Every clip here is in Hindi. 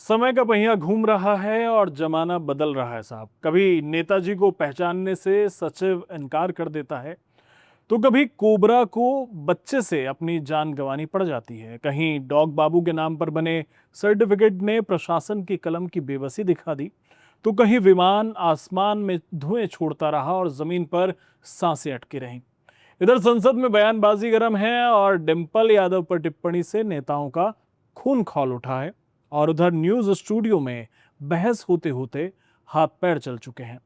समय का पहिया घूम रहा है और जमाना बदल रहा है साहब। कभी नेताजी को पहचानने से सचिव इनकार कर देता है, तो कभी कोबरा को बच्चे से अपनी जान गंवानी पड़ जाती है। कहीं डॉग बाबू के नाम पर बने सर्टिफिकेट ने प्रशासन की कलम की बेबसी दिखा दी, तो कहीं विमान आसमान में धुएं छोड़ता रहा और जमीन पर सांसें अटकी रहीं। इधर संसद में बयानबाजी गर्म है और डिम्पल यादव पर टिप्पणी से नेताओं का खून खौल उठा है, और उधर न्यूज स्टूडियो में बहस होते होते हाथ पैर चल चुके हैं।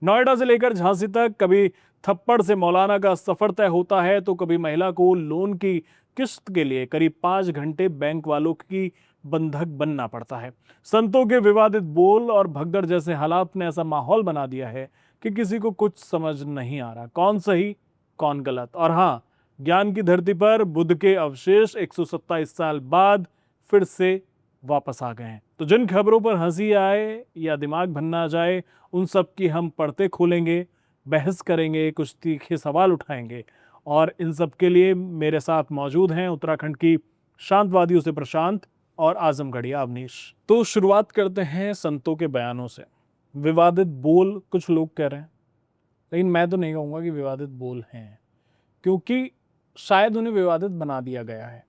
नोएडा से लेकर झांसी तक कभी थप्पड़ से मौलाना का सफर तय होता है, तो कभी महिला को लोन की किस्त के लिए करीब 5 घंटे बैंक वालों की बंधक बनना पड़ता है। संतों के विवादित बोल और भगदड़ जैसे हालात ने ऐसा माहौल बना दिया है कि किसी को कुछ समझ नहीं आ रहा, कौन सही कौन गलत। और हाँ, ज्ञान की धरती पर बुद्ध के अवशेष 127 साल बाद फिर से वापस आ गए हैं। तो जिन खबरों पर हंसी आए या दिमाग भन्ना जाए, उन सब की हम पर्दे खोलेंगे, बहस करेंगे, कुछ तीखे सवाल उठाएंगे। और इन सब के लिए मेरे साथ मौजूद हैं उत्तराखंड की शांतवादियों से प्रशांत और आजमगढ़िया अवनीश। तो शुरुआत करते हैं संतों के बयानों से। विवादित बोल कुछ लोग कह रहे हैं, लेकिन मैं तो नहीं कहूँगा कि विवादित बोल हैं, क्योंकि शायद उन्हें विवादित बना दिया गया है।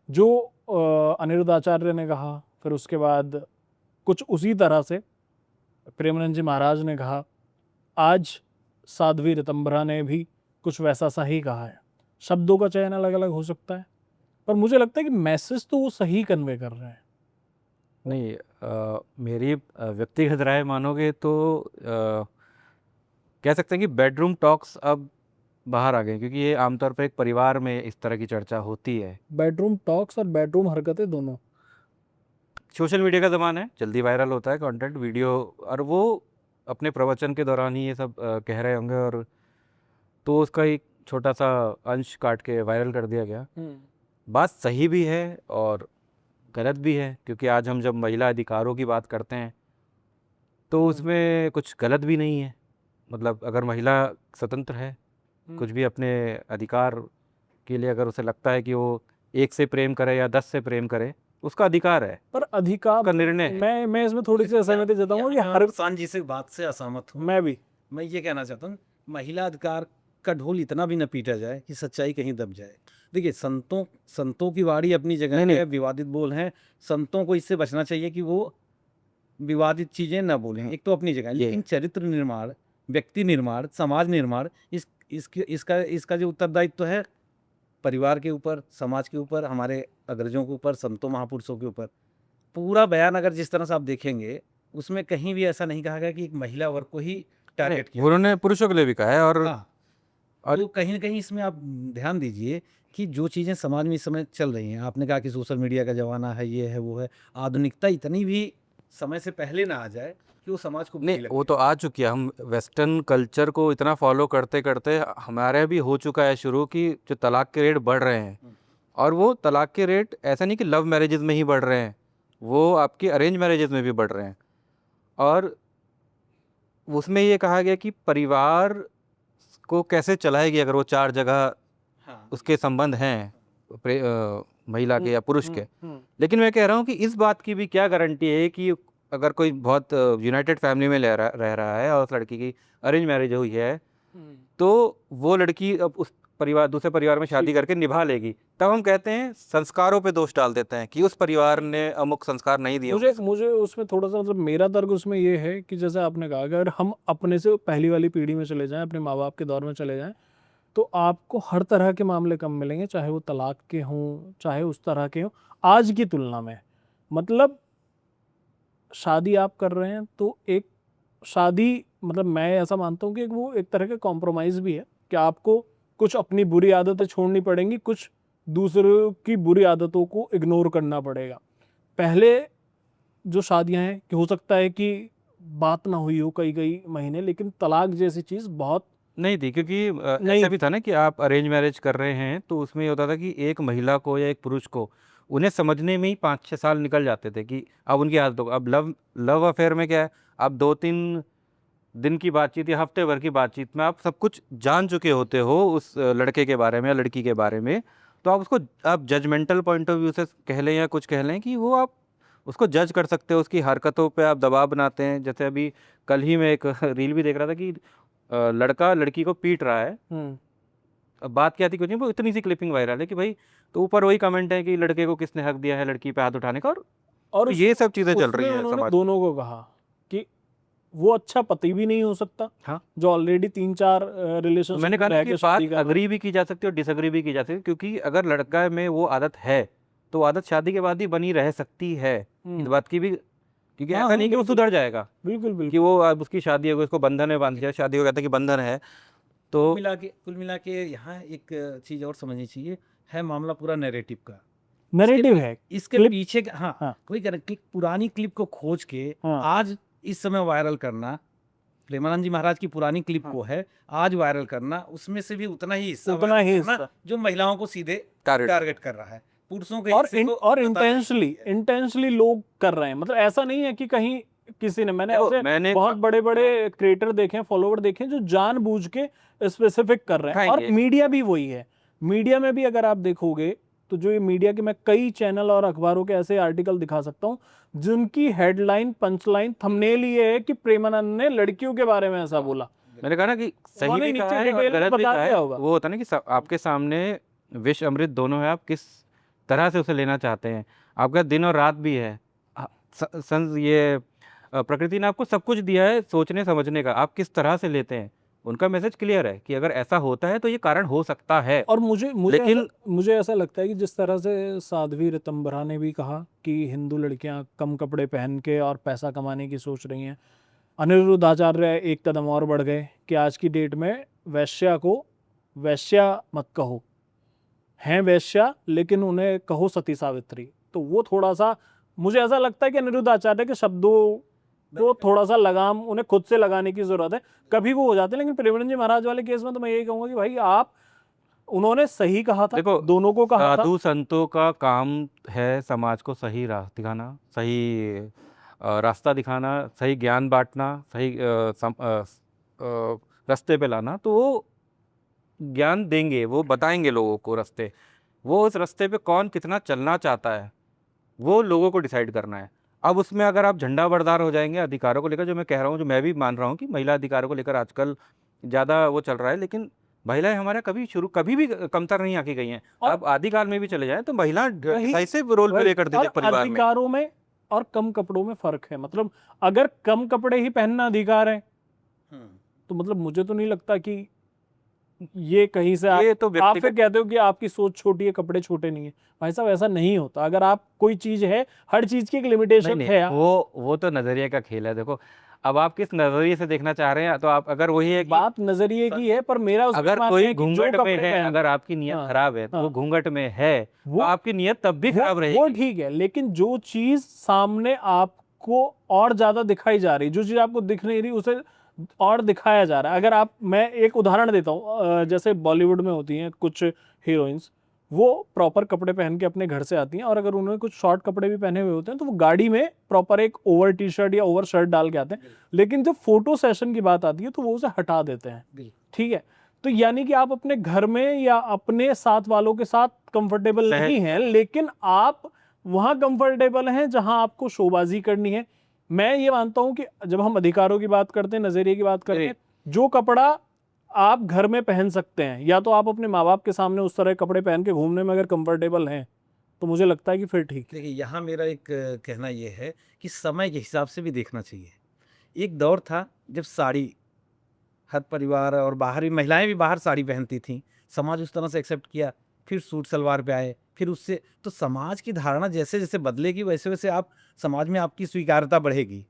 जो अनिरुद्ध आचार्य ने कहा, फिर उसके बाद कुछ उसी तरह से प्रेमानंद जी महाराज ने कहा, आज साध्वी ऋतंभरा ने भी कुछ वैसा सा ही कहा है। शब्दों का चयन अलग अलग हो सकता है, पर मुझे लगता है कि मैसेज तो वो सही कन्वे कर रहे हैं। नहीं, मेरी व्यक्तिगत राय मानोगे तो कह सकते हैं कि बेडरूम टॉक्स अब बाहर आ गए, क्योंकि ये आमतौर पर एक परिवार में इस तरह की चर्चा होती है। बेडरूम टॉक्स और बेडरूम हरकतें दोनों। सोशल मीडिया का ज़माना है, जल्दी वायरल होता है कंटेंट वीडियो, और वो अपने प्रवचन के दौरान ही ये सब कह रहे होंगे, और तो उसका एक छोटा सा अंश काट के वायरल कर दिया गया। बात सही भी है और गलत भी है, क्योंकि आज हम जब महिला अधिकारों की बात करते हैं तो उसमें कुछ गलत भी नहीं है। मतलब अगर महिला स्वतंत्र है, कुछ भी अपने अधिकार के लिए, अगर उसे लगता है कि वो एक से प्रेम करे या 10 से प्रेम करे, उसका अधिकार है, पर अधिकार उसका निर्णय है। मैं इसमें थोड़ी सी असहमति जताऊंगा कि हर प्रशांत जी से बात से असहमत हूँ। मैं भी मैं ये कहना चाहता हूँ, महिला अधिकार का ढोल इतना भी न पीटा जाए कि सच्चाई कहीं दब जाए। देखिए, संतों की वाणी अपनी जगह है, विवादित बोल हैं, संतों को इससे बचना चाहिए कि वो विवादित चीजें न बोलें, एक तो अपनी जगह। लेकिन चरित्र निर्माण, व्यक्ति निर्माण, समाज निर्माण, इसका जो उत्तरदायित्व है परिवार के ऊपर, समाज के ऊपर, हमारे अग्रजों के ऊपर, संतों महापुरुषों के ऊपर। पूरा बयान अगर जिस तरह से आप देखेंगे, उसमें कहीं भी ऐसा नहीं कहा गया कि एक महिला वर्ग को ही टारगेट किया। उन्होंने पुरुषों के लिए भी कहा है। और हाँ, तो कहीं ना कहीं इसमें आप ध्यान दीजिए कि जो चीज़ें समाज में इस समय चल रही हैं, आपने कहा कि सोशल मीडिया का जमाना है, ये है वो है, आधुनिकता इतनी भी समय से पहले ना आ जाए कि वो समाज को बुरी नहीं, लगे। वो तो आ चुकी है। हम वेस्टर्न कल्चर को इतना फॉलो करते करते हमारे भी हो चुका है शुरू कि जो तलाक के रेट बढ़ रहे हैं, और वो तलाक के रेट ऐसा नहीं कि लव मैरिजेस में ही बढ़ रहे हैं, वो आपकी अरेंज मैरिजेस में भी बढ़ रहे हैं। और उसमें ये कहा गया कि परिवार को कैसे चलाएगी अगर वो 4 जगह उसके संबंध हैं, महिला के या पुरुष के। लेकिन मैं कह रहा हूँ कि इस बात की भी क्या गारंटी है कि अगर कोई बहुत यूनाइटेड फैमिली में रह रहा है और उस लड़की की अरेंज मैरिज हुई है, तो वो लड़की अब उस परिवार, दूसरे परिवार में शादी करके निभा लेगी। तब हम कहते हैं, संस्कारों पे दोष डाल देते हैं कि उस परिवार ने अमुक संस्कार नहीं दिए। मुझे उसमें थोड़ा सा, मतलब मेरा तर्क उसमें ये है कि जैसे आपने कहा, अगर हम अपने से पहली वाली पीढ़ी में चले जाएं, अपने माँ बाप के दौर में चले जाएं, तो आपको हर तरह के मामले कम मिलेंगे, चाहे वो तलाक के हों, चाहे उस तरह के हों, आज की तुलना में। मतलब शादी आप कर रहे हैं तो एक शादी, मतलब मैं ऐसा मानता हूँ कि वो एक तरह का कॉम्प्रोमाइज़ भी है कि आपको कुछ अपनी बुरी आदतें छोड़नी पड़ेंगी, कुछ दूसरों की बुरी आदतों को इग्नोर करना पड़ेगा। पहले जो शादियां हैं कि हो सकता है कि बात ना हुई हो कई कई महीने, लेकिन तलाक जैसी चीज़ बहुत नहीं थी, क्योंकि नहीं ऐसा भी था ना कि आप अरेंज मैरिज कर रहे हैं तो उसमें ये होता था कि एक महिला को या एक पुरुष को उन्हें समझने में ही 5-6 साल निकल जाते थे कि अब उनकी आदतों को। अब लव अफेयर में क्या है, आप 2-3 दिन की बातचीत या हफ्ते भर की बातचीत में आप सब कुछ जान चुके होते हो उस लड़के के बारे में या लड़की के बारे में। तो आप उसको, आप जजमेंटल पॉइंट ऑफ व्यू से कह लें या कुछ कह लें कि वो आप उसको जज कर सकते हो, उसकी हरकतों पे आप दबाव बनाते हैं। जैसे अभी कल ही मैं एक रील भी देख रहा था कि लड़का लड़की को पीट रहा है। अब बात क्या थी कुछ नहीं, वो इतनी सी क्लिपिंग वायरल है कि भाई, तो ऊपर वही कमेंट है कि लड़के को किसने हक दिया है लड़की पे हाथ उठाने का। और और ये सब चीजें चल उसमें रही है उन्होंने समाज। दोनों को कहा कि वो अच्छा पति भी नहीं हो सकता, हाँ, जो ऑलरेडी 3-4 तो रिलेशनशिप मैंने में कहा ना रह कि के बात शादी कर रहा है। अग्री भी की जा सकती है और डिसअग्री भी की जा सकती है, क्योंकि अगर लड़का में वो आदत है तो वो आदत शादी के बाद ही बनी रह सकती है। इस बात की भी, क्योंकि हाँ, ऐसा हाँ, नहीं कि वो बिल्कुल सुधर जाएगा बिल्कुल कि बिल्कुल। वो अब उसकी शादी हो गई, उसको बंधन में बांध दिया, शादी हो गया था कि बंधन है। तो कुल मिला के यहाँ एक चीज और समझनी चाहिए, है मामला पूरा नैरेटिव का। नैरेटिव है, इसके क्लिप। पीछे हाँ, हाँ। कोई कर कि पुरानी क्लिप को खोज के हाँ। आज इस समय वायरल करना, प्रेमानंद जी महाराज की पुरानी क्लिप को है आज वायरल करना, उसमें से भी उतना ही हिस्सा उतना वायरल ही करना हिस्सा। जो महिलाओं को सीधे टारगेट टारगेट कर रहा है, पुरुषों के और हिस्से को और बताना ही इंटेंशनली लोग कर रहे हैं। मतलब ऐसा नहीं है कि कहीं किसी ने, मैंने देखो, ऐसे मैंने बहुत बड़े बड़े क्रिएटर देखे हैं, फॉलोवर देखे हैं, जो जानबूझ के स्पेसिफिक कर रहे हैं। और दिखाएंगे। मीडिया भी वही है। मीडिया में भी अगर आप देखोगे तो जो ये मीडिया के, मैं कई चैनल और अखबारों के ऐसे आर्टिकल दिखा सकता हूं जिनकी हेडलाइन, पंचलाइन, थंबनेल ये है कि प्रेमानंद ने लड़कियों के बारे में ऐसा बोला। मैंने कहा ना कि सही उन्होंने भी कहा नीचे है और डिटेल में गलत भी बता कहा दिया है। होगा। वो होता है ना कि आपके सामने विष अमृत दोनों है, आप किस तरह से उसे लेना चाहते हैं। आपका दिन और रात भी है। प्रकृति ने आपको सब कुछ दिया है सोचने समझने का, आप किस तरह से लेते हैं। उनका मैसेज क्लियर है कि अगर ऐसा होता है तो ये कारण हो सकता है। और लेकिन मुझे ऐसा लगता है कि जिस तरह से साध्वी ऋतंभरा ने भी कहा कि हिंदू लड़कियां कम कपड़े पहन के और पैसा कमाने की सोच रही हैं, अनिरुद्ध आचार्य एक कदम और बढ़ गए कि आज की डेट में वैश्या को वैश्या मत कहो, हैं वैश्या लेकिन उन्हें कहो सती सावित्री। तो वो थोड़ा सा, मुझे ऐसा लगता है कि अनिरुद्ध आचार्य के शब्दों को थोड़ा सा लगाम उन्हें खुद से लगाने की जरूरत है। कभी वो हो जाते हैं, लेकिन प्रेमानंद जी महाराज वाले केस में तो मैं यही कहूंगा कि भाई आप, उन्होंने सही कहा था, देखो, दोनों को कहा था। साधु संतों का काम है समाज को सही राह दिखाना, सही रास्ता दिखाना, सही ज्ञान बांटना, सही रास्ते पे लाना। तो वो ज्ञान देंगे, वो बताएंगे लोगों को रास्ते। वो उस रास्ते पे कौन कितना चलना चाहता है वो लोगों को डिसाइड करना है। अब उसमें अगर आप झंडा बरदार हो जाएंगे अधिकारों को लेकर, जो मैं कह रहा हूँ, जो मैं भी मान रहा हूँ कि महिला अधिकारों को लेकर आजकल ज़्यादा वो चल रहा है, लेकिन महिलाएं हमारे कभी भी कमतर नहीं आकी गई हैं। और अब आदिकाल में भी चले जाएं तो महिला वही- डिसाइसिव रोल प्ले करती थी और परिवार में। अधिकारों में और कम कपड़ों में फर्क है। मतलब अगर कम कपड़े ही पहनना अधिकार है तो मतलब मुझे तो नहीं लगता कि ये कहीं से ये तो आप फिर व्यक्तिगत, कहते हो कि आपकी सोच छोटी है, कपड़े छोटे नहीं है। भाई साहब ऐसा नहीं होता। अगर आप कोई चीज है, हर चीज की एक लिमिटेशन नहीं है। वो तो नजरिए का खेल है। देखो, अब आप किस नजरिए से देखना चाह रहे हैं। तो आप अगर वही है कि बात नजरिए की है, पर मेरा उसमें अगर मानना कोई है कि जो घूंघट में कपड़े है, पहन, अगर आपकी नियत हाँ, खराब है, तो वो हाँ, घूंघट में है, तो वो आपकी नियत तब भी खराब वो रहेगी। ठीक है। लेकिन जो चीज सामने आपको और ज्यादा दिखाई जा रही, जो चीज आपको दिख नहीं रही, उसे और दिखाया जा रहा है। अगर आप, मैं एक उदाहरण देता हूँ, जैसे बॉलीवुड में होती हैं कुछ हीरोइंस, वो प्रॉपर कपड़े पहन के अपने घर से आती हैं, और अगर उन्होंने कुछ शॉर्ट कपड़े भी पहने हुए होते हैं तो वो गाड़ी में प्रॉपर एक ओवर टी शर्ट या ओवर शर्ट डाल के आते हैं। लेकिन जब फोटो सेशन की बात आती है तो वो उसे हटा देते हैं। ठीक है, तो यानी कि आप अपने घर में या अपने साथ वालों के साथ कंफर्टेबल नहीं हैं, लेकिन आप वहां कंफर्टेबल हैं जहां आपको शोबाजी करनी है। मैं ये मानता हूं कि जब हम अधिकारों की बात करते हैं, नजरिए की बात करते हैं, जो कपड़ा आप घर में पहन सकते हैं, या तो आप अपने माँ बाप के सामने उस तरह के कपड़े पहन के घूमने में अगर कंफर्टेबल हैं तो मुझे लगता है कि फिर ठीक है। देखिए, यहाँ मेरा एक कहना ये है कि समय के हिसाब से भी देखना चाहिए। एक दौर था जब साड़ी, हर परिवार और बाहर भी महिलाएं भी बाहर साड़ी पहनती थीं, समाज उस तरह से एक्सेप्ट किया। फिर सूट सलवार पे आए, फिर उससे तो समाज की धारणा जैसे जैसे बदलेगी वैसे वैसे आप समाज में आपकी स्वीकार्यता बढ़ेगी।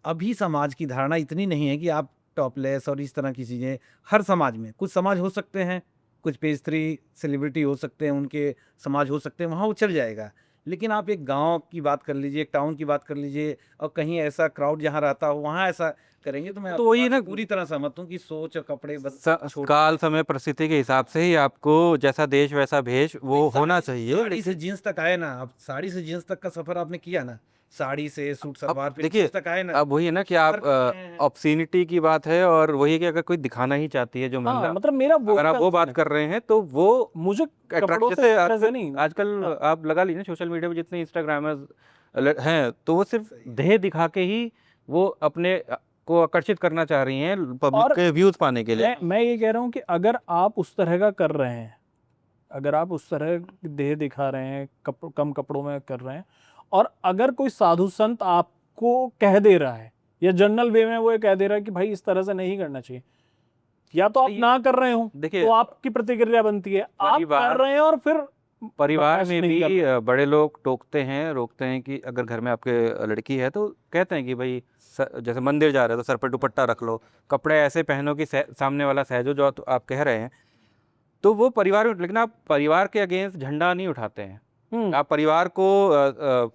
अभी समाज की धारणा इतनी नहीं है कि आप टॉपलेस और इस तरह की चीज़ें, हर समाज में कुछ समाज हो सकते हैं, कुछ पेज 3 सेलिब्रिटी हो सकते हैं, उनके समाज हो सकते हैं, वहाँ वो चल जाएगा। लेकिन आप एक गांव की बात कर लीजिए, एक टाउन की बात कर लीजिए, और कहीं ऐसा क्राउड जहाँ रहता हो वहाँ ऐसा करेंगे, तो मैं तो वही आपकी बात ना, से पूरी तरह सहमत हूँ कि सोच और कपड़े बस काल समय परिस्थिति के हिसाब से ही आपको जैसा देश वैसा भेष वो होना चाहिए। साड़ी से जीन्स तक आए ना, अब साड़ी से जीन्स तक का सफर आपने किया ना, साड़ी से सूट सलवार पे देखिए, जीन्स तक आए ना। अब वही है ना कि आप फर्क है। ऑब्ससीनिटी की बात है, और वही है कि अगर कोई दिखाना ही चाहती है जो हाँ, महिला, मतलब मेरा अगर आप वो बात कर रहे हैं तो वो मुझे कपड़ों अट्रैक्ट, से जैसे ऐसे नहीं। आजकल आप लगा लीजिए सोशल मीडिया पे जितने इंस्टाग्रामर्स हैं, तो वो सिर्फ सही है। देह दिखा के ही वो अपने को आकर्षित करना चाह रही हैं पब्लिक और के व्यूज पाने के लिए। मैं ये कह रहा हूँ कि अगर आप उस तरह का कर रहे हैं, अगर आप उस तरह देह दिखा रहे हैं, कम कपड़ों में कर रहे हैं, और अगर कोई साधु संत आपको कह दे रहा है या जनरल वे में वो ये कह दे रहा है कि भाई इस तरह से नहीं करना चाहिए, या तो आप ये- ना कर रहे हो देखिए, तो आपकी प्रतिक्रिया बनती है, आप परिवार- कर रहे हैं और फिर परिवार बर्दाश्त में नहीं भी कर पा बड़े लोग टोकते हैं, रोकते हैं कि अगर घर में आपके लड़की है तो कहते हैं कि भाई जैसे मंदिर जा रहे हो तो सर पर दुपट्टा रख लो, कपड़े ऐसे पहनो कि सामने वाला सहजो, जो आप कह रहे हैं। तो वो परिवार में, लेकिन आप परिवार के अगेंस्ट झंडा नहीं उठाते हैं। आप परिवार को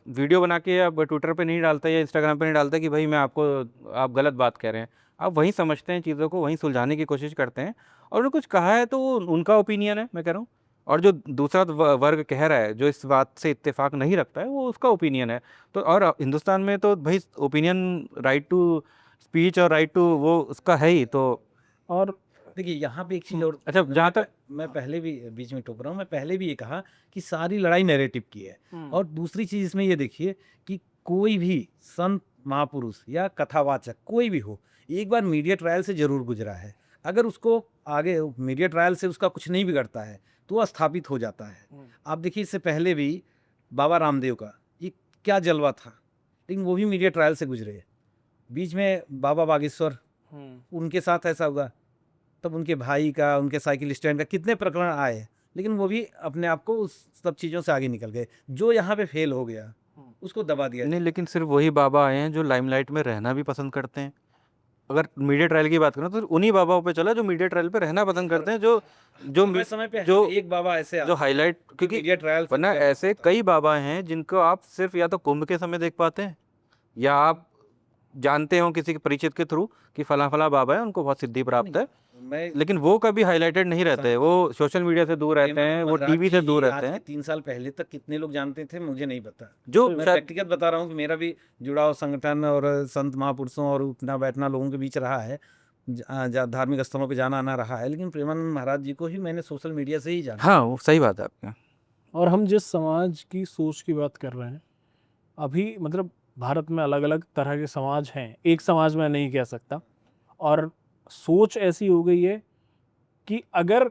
वीडियो बना के आप ट्विटर पे नहीं डालते या इंस्टाग्राम पे नहीं डालते कि भाई आप गलत बात कह रहे हैं। आप वहीं समझते हैं चीज़ों को, वहीं सुलझाने की कोशिश करते हैं, और उन्होंने कुछ कहा है तो वो उनका ओपिनियन है, मैं कह रहा हूँ। और जो दूसरा वर्ग कह रहा है, जो इस बात से इत्तेफाक नहीं रखता है, वो उसका ओपिनियन है। तो और हिंदुस्तान में तो भाई ओपिनियन, राइट टू स्पीच और राइट टू वो उसका है ही। तो और देखिए यहाँ पे एक चीज़ और, अच्छा, जहाँ तक मैं पहले भी बीच में टोक रहा हूँ, मैं पहले भी ये कहा कि सारी लड़ाई नैरेटिव की है। और दूसरी चीज़ इसमें ये देखिए कि कोई भी संत महापुरुष या कथावाचक कोई भी हो, एक बार मीडिया ट्रायल से जरूर गुजरा है। अगर उसको आगे मीडिया ट्रायल से उसका कुछ नहीं बिगड़ता है तो वह स्थापित हो जाता है। आप देखिए इससे पहले भी बाबा रामदेव का ये क्या जलवा था, लेकिन वो भी मीडिया ट्रायल से गुजरे। बीच में बाबा बागेश्वर, उनके साथ ऐसा हुआ, तब उनके भाई का, उनके साइकिल स्टैंड का कितने प्रकरण आए, लेकिन वो भी अपने आप को उस सब चीज़ों से आगे निकल गए। जो यहाँ पे फेल हो गया उसको दबा दिया। नहीं, लेकिन सिर्फ वही बाबा आए हैं जो लाइमलाइट में रहना भी पसंद करते हैं। अगर मीडिया ट्रायल की बात करें तो उन्हीं बाबाओं पे चला जो मीडिया ट्रायल पे रहना पसंद करते हैं, जो समय समय पे जो एक बाबा ऐसे जो हाईलाइट, क्योंकि मीडिया ट्रायल वरना ऐसे कई बाबा हैं जिनको आप सिर्फ या तो कुंभ के समय देख पाते हैं, या आप जानते हो किसी के परिचित के थ्रू कि फला फला बाबा है, उनको बहुत सिद्धि प्राप्त है, मैं लेकिन वो कभी हाईलाइटेड नहीं रहते। वो सोशल मीडिया से दूर रहते हैं, वो टीवी से दूर रहते हैं। 3 साल पहले तक कितने लोग जानते थे मुझे नहीं पता। जो मैं शायद व्यक्तिगत बता रहा हूँ कि मेरा भी जुड़ाव संगठन और संत महापुरुषों और उठना बैठना लोगों के बीच रहा है, धार्मिक स्थलों पे जाना आना रहा है, लेकिन प्रेमानंद महाराज जी को ही मैंने सोशल मीडिया से ही जाना। हाँ, वो सही बात है आपकी। और हम जिस समाज की सोच की बात कर रहे हैं अभी, मतलब भारत में अलग अलग तरह के समाज हैं, एक समाज में नहीं कह सकता, और सोच ऐसी हो गई है कि अगर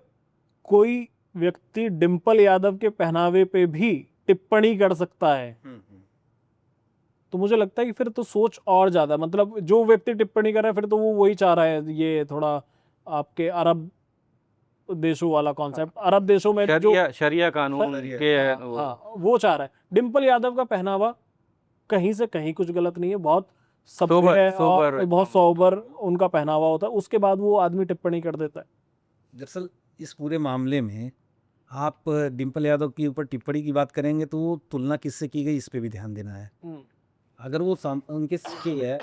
कोई व्यक्ति डिम्पल यादव के पहनावे पे भी टिप्पणी कर सकता है तो मुझे लगता है कि फिर तो सोच और ज़्यादा, मतलब जो व्यक्ति टिप्पणी कर रहा है फिर तो वो वही चाह रहा है, ये थोड़ा आपके अरब देशों वाला कॉन्सेप्ट, अरब देशों में जो शरिया कानून शरिया, के वो चाह रहा है। डिम्पल यादव का पहनावा कहीं से कहीं कुछ गलत नहीं है, बहुत सोबर- सभ्य है सोबर और बहुत सोबर उनका पहनावा होता है, उसके बाद वो आदमी टिप्पणी कर देता है। दरअसल इस पूरे मामले में आप डिम्पल यादव के ऊपर टिप्पणी की बात करेंगे तो वो तुलना किससे की गई इस पे भी ध्यान देना है। अगर वो उनके की है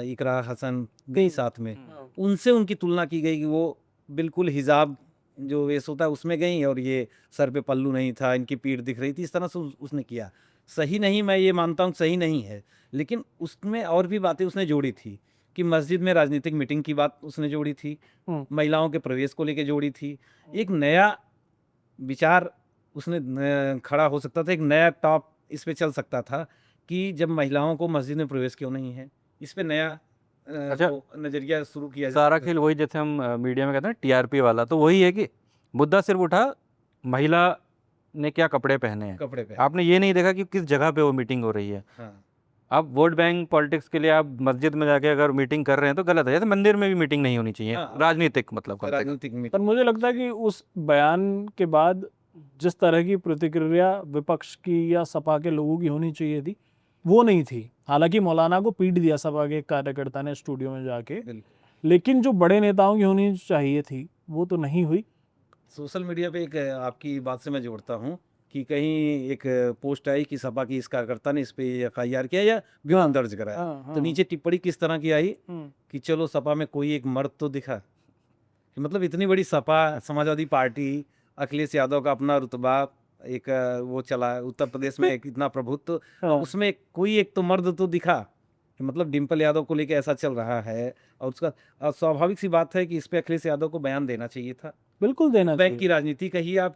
इकरा हसन गई साथ में, उनसे उनकी तुलना की गई कि वो बिल्कुल हिजाब जो वेश होता है उसमें गई और ये सर पे पल्लू नहीं था, इनकी पीठ दिख रही थी, इस तरह से उसने किया। सही नहीं, मैं ये मानता हूँ सही नहीं है, लेकिन उसमें और भी बातें उसने जोड़ी थी कि मस्जिद में राजनीतिक मीटिंग की बात उसने जोड़ी थी, महिलाओं के प्रवेश को लेकर जोड़ी थी, एक नया विचार उसने खड़ा हो सकता था, एक नया टॉप इस पे चल सकता था कि जब महिलाओं को मस्जिद में प्रवेश क्यों नहीं है, इस पे नया अच्छा, नजरिया शुरू किया सारा खेल वही, जैसे हम मीडिया में कहते हैं टीआरपी वाला, तो वही है कि मुद्दा सिर्फ उठा महिला ने क्या कपड़े पहने हैं, कपड़े पे। आपने ये नहीं देखा कि किस जगह पे वो मीटिंग हो रही है। हाँ। आप वोट बैंक पॉलिटिक्स के लिए आप मस्जिद में जाके अगर मीटिंग कर रहे हैं तो गलत है, जैसे मंदिर में भी मीटिंग नहीं होनी चाहिए, हाँ। राजनीतिक मतलब context। राजनीतिक मीटिंग। पर मुझे लगता है कि उस बयान के बाद जिस तरह की प्रतिक्रिया विपक्ष की या सपा के लोगों की होनी चाहिए थी वो नहीं थी। हालांकि मौलाना को पीट दिया सपा के कार्यकर्ता ने स्टूडियो में जाके, लेकिन जो बड़े नेताओं की होनी चाहिए थी वो तो नहीं हुई। सोशल मीडिया पे एक आपकी बात से मैं जोड़ता हूँ कि कहीं एक पोस्ट आई कि सपा की इस कार्यकर्ता ने इस पे एफआईआर किया या बयान दर्ज कराया, तो नीचे टिप्पणी किस तरह की आई कि चलो सपा में कोई एक मर्द तो दिखा। मतलब इतनी बड़ी सपा, समाजवादी पार्टी, अखिलेश यादव का अपना रुतबा, एक वो चला उत्तर प्रदेश में एक इतना प्रभुत्व, तो उसमें कोई एक तो मर्द तो दिखा। मतलब डिम्पल यादव को लेके ऐसा चल रहा है, और उसका स्वाभाविक सी बात है कि इस पे अखिलेश यादव को बयान देना चाहिए था। बिल्कुल देना बैंक चाहिए। की राजनीति कहिए आप,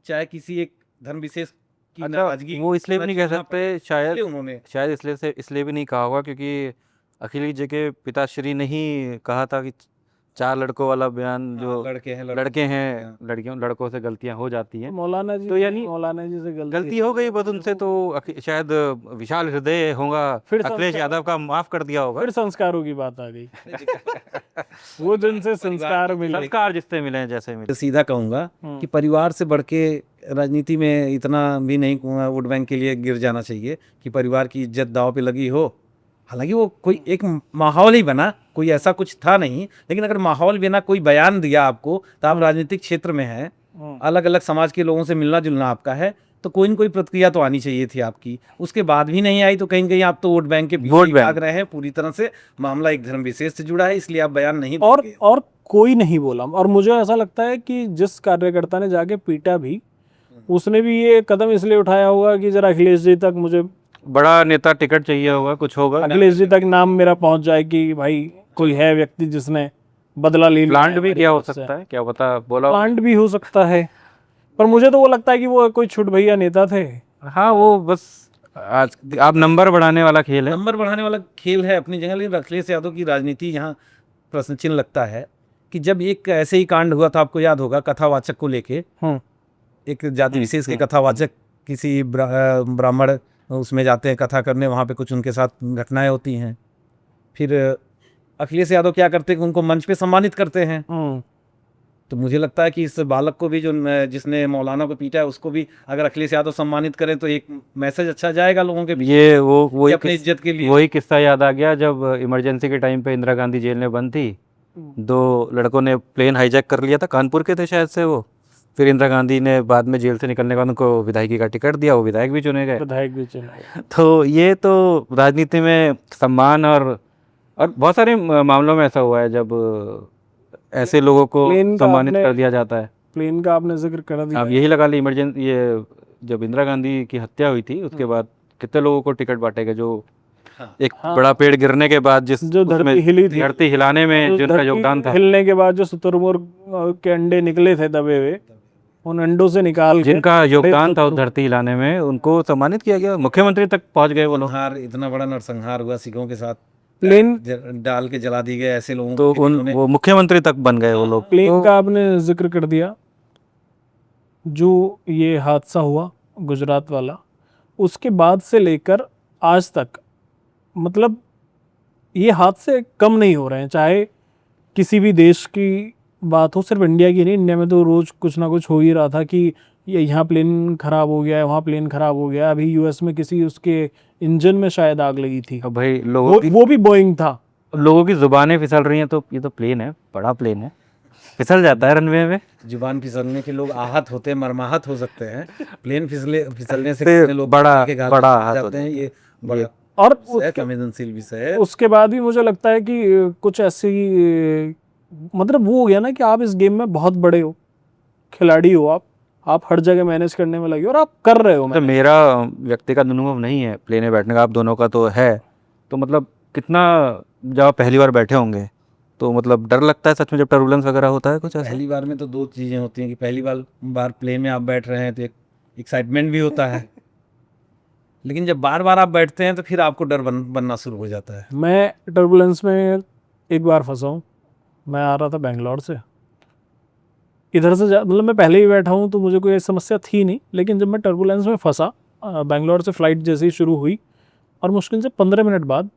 चाहे किसी एक धर्म विशेष की अच्छा, नाराजगी वो इसलिए भी नहीं कह होना सकते, इसलिए शायद उन्होंने शायद इसलिए भी नहीं कहा होगा क्योंकि अखिलेश जी के पिताश्री ने ही कहा था कि 4 लड़कों वाला बयान जो लड़के हैं लड़के हैं, हाँ। लड़कों से गलतियां हो जाती तो हैं, तो यानी मौलाना जी से गलती हो गई बस उनसे, तो शायद विशाल हृदय होगा फिर अखिलेश यादव का, माफ कर दिया होगा। फिर संस्कारों की बात आ गई। वो जिनसे संस्कार मिले। संस्कार जिससे मिले हैं, जैसे मिले। तो सीधा कहूंगा कि परिवार से बढ़ के राजनीति में इतना भी नहीं वोट बैंक के लिए गिर जाना चाहिए कि परिवार की इज्जत दांव पे लगी हो। हालांकि वो कोई एक माहौल ही बना, कोई ऐसा कुछ था नहीं, लेकिन अगर माहौल बिना कोई बयान दिया आपको, तो आप राजनीतिक क्षेत्र में हैं, अलग अलग समाज के लोगों से मिलना जुलना आपका है, तो कोई न कोई प्रतिक्रिया तो आनी चाहिए थी आपकी। उसके बाद भी नहीं आई तो कहीं कहीं आप तो वोट बैंक के पीछे भाग रहे हैं पूरी तरह से। मामला एक धर्म विशेष से जुड़ा है, इसलिए आप बयान नहीं देंगे। और कोई नहीं बोला। और मुझे ऐसा लगता है कि जिस कार्यकर्ता ने जाके पीटा भी, उसने भी ये कदम इसलिए उठाया होगा कि जरा अखिलेश जी तक, मुझे बड़ा नेता टिकट चाहिए होगा, कुछ होगा, अखिलेश जी तक नाम मेरा पहुंच जाए कि भाई कोई है व्यक्ति जिसने बदला ले लिया। प्लांट भी क्या हो सकता है, क्या पता, बोला प्लांट भी हो सकता है, पर मुझे तो वो लगता है कि वो कोई छुट भैया नेता थे। हाँ, वो बस आज आप नंबर बढ़ाने वाला खेल है। नंबर बढ़ाने वाला खेल है अपनी जगह, लेकिन अखिलेश यादव की राजनीति यहाँ प्रश्न चिन्ह लगता है कि जब एक ऐसे ही कांड हुआ था, आपको याद होगा, कथावाचक को लेके, एक जाति विशेष के कथावाचक किसी ब्राह्मण उसमें जाते हैं कथा करने, वहाँ पे कुछ उनके साथ घटनाएं होती हैं, फिर अखिलेश यादव क्या करते हैं कि उनको मंच पे सम्मानित करते हैं। तो मुझे लगता है कि इस बालक को भी, जो जिसने मौलाना को पीटा है, उसको भी अगर अखिलेश यादव सम्मानित करें तो एक मैसेज अच्छा जाएगा लोगों के बीच, ये वो अपनी इज्जत के लिए। वही किस्सा याद आ गया जब इमरजेंसी के टाइम पे इंदिरा गांधी जेल में बंद थी, 2 लड़कों ने प्लेन हाईजैक कर लिया था, कानपुर के थे शायद से वो, फिर इंदिरा गांधी ने बाद में जेल से निकलने के बाद उनको विधायकी का टिकट दिया, वो विधायक भी चुने गए। विधायक भी चुने। तो ये तो राजनीति में सम्मान और बहुत सारे मामलों में ऐसा हुआ है जब ऐसे लोगों को सम्मानित कर दिया जाता है। प्लेन का आपने जिक्र कर दिया, अब यही लगा ली, इमरजेंसी, ये जब इंदिरा गांधी की हत्या हुई थी उसके बाद कितने लोगों को टिकट बांटे गए, जो एक बड़ा पेड़ गिरने के बाद जो धरती हिली थी, धरती हिलाने में जिनका योगदान था, हिलने के बाद जो शुतुरमुर्ग के अंडे निकले थे दबे हुए, उन अंडों से निकाल जिनका योगदान था उस धरती हिलाने में, उनको सम्मानित किया गया, मुख्यमंत्री तक पहुंच गए वो लोग। इतना बड़ा नरसंहार हुआ सिखों के साथ, प्लेन डाल के जला दिए गए ऐसे लोगों तो वो मुख्यमंत्री तक बन गए वो लोग। प्लेन का आपने जिक्र कर दिया, जो ये हादसा हुआ गुजरात वाला, उसके बाद से लेकर आज तक, मतलब ये हादसे कम नहीं हो रहे हैं, चाहे किसी भी देश की बात हो, सिर्फ इंडिया की नहीं, इंडिया में तो रोज कुछ ना कुछ हो ही रहा था कि ये यहाँ प्लेन खराब हो गया है, वहाँ प्लेन खराब हो गया। अभी यूएस में किसी उसके इंजन में शायद आग लगी थी, अब भाई वो भी बोइंग था। लोगों की जुबानें फिसल रही हैं, तो ये तो प्लेन है, बड़ा प्लेन है, फिसल जाता है रनवे में। जुबान फिसलने के लोग आहत होते हैं, मरमाहत हो सकते हैं, प्लेन फिसलने से कितने लोग बड़ा आहत जाते हैं, ये बड़ा और संवेदनशील विषय है। उसके बाद भी मुझे लगता है कि कुछ ऐसी, मतलब वो हो गया ना कि आप इस गेम में बहुत बड़े हो, खिलाड़ी हो, आप हर जगह मैनेज करने में लगे हो और आप कर रहे हो। तो मेरा व्यक्तिगत अनुभव नहीं है प्लेन में बैठने का, आप दोनों का तो है, तो मतलब कितना, जब आप पहली बार बैठे होंगे तो मतलब डर लगता है सच में जब टर्बुलेंस वगैरह होता है कुछ ऐसा? पहली बार में तो 2 चीज़ें होती हैं कि पहली बार प्लेन में आप बैठ रहे हैं तो एक एक्साइटमेंट भी होता है, लेकिन जब बार बार आप बैठते हैं तो फिर आपको डर बनना शुरू हो जाता है। मैं टर्बुलेंस में एक बार फंसा हूँ, मैं आ रहा था बेंगलोर से, इधर से मतलब मैं पहले ही बैठा हूँ तो मुझे कोई समस्या थी नहीं, लेकिन जब मैं टर्बुलेंस में फंसा, बेंगलोर से फ्लाइट जैसे ही शुरू हुई और मुश्किल से 15 मिनट बाद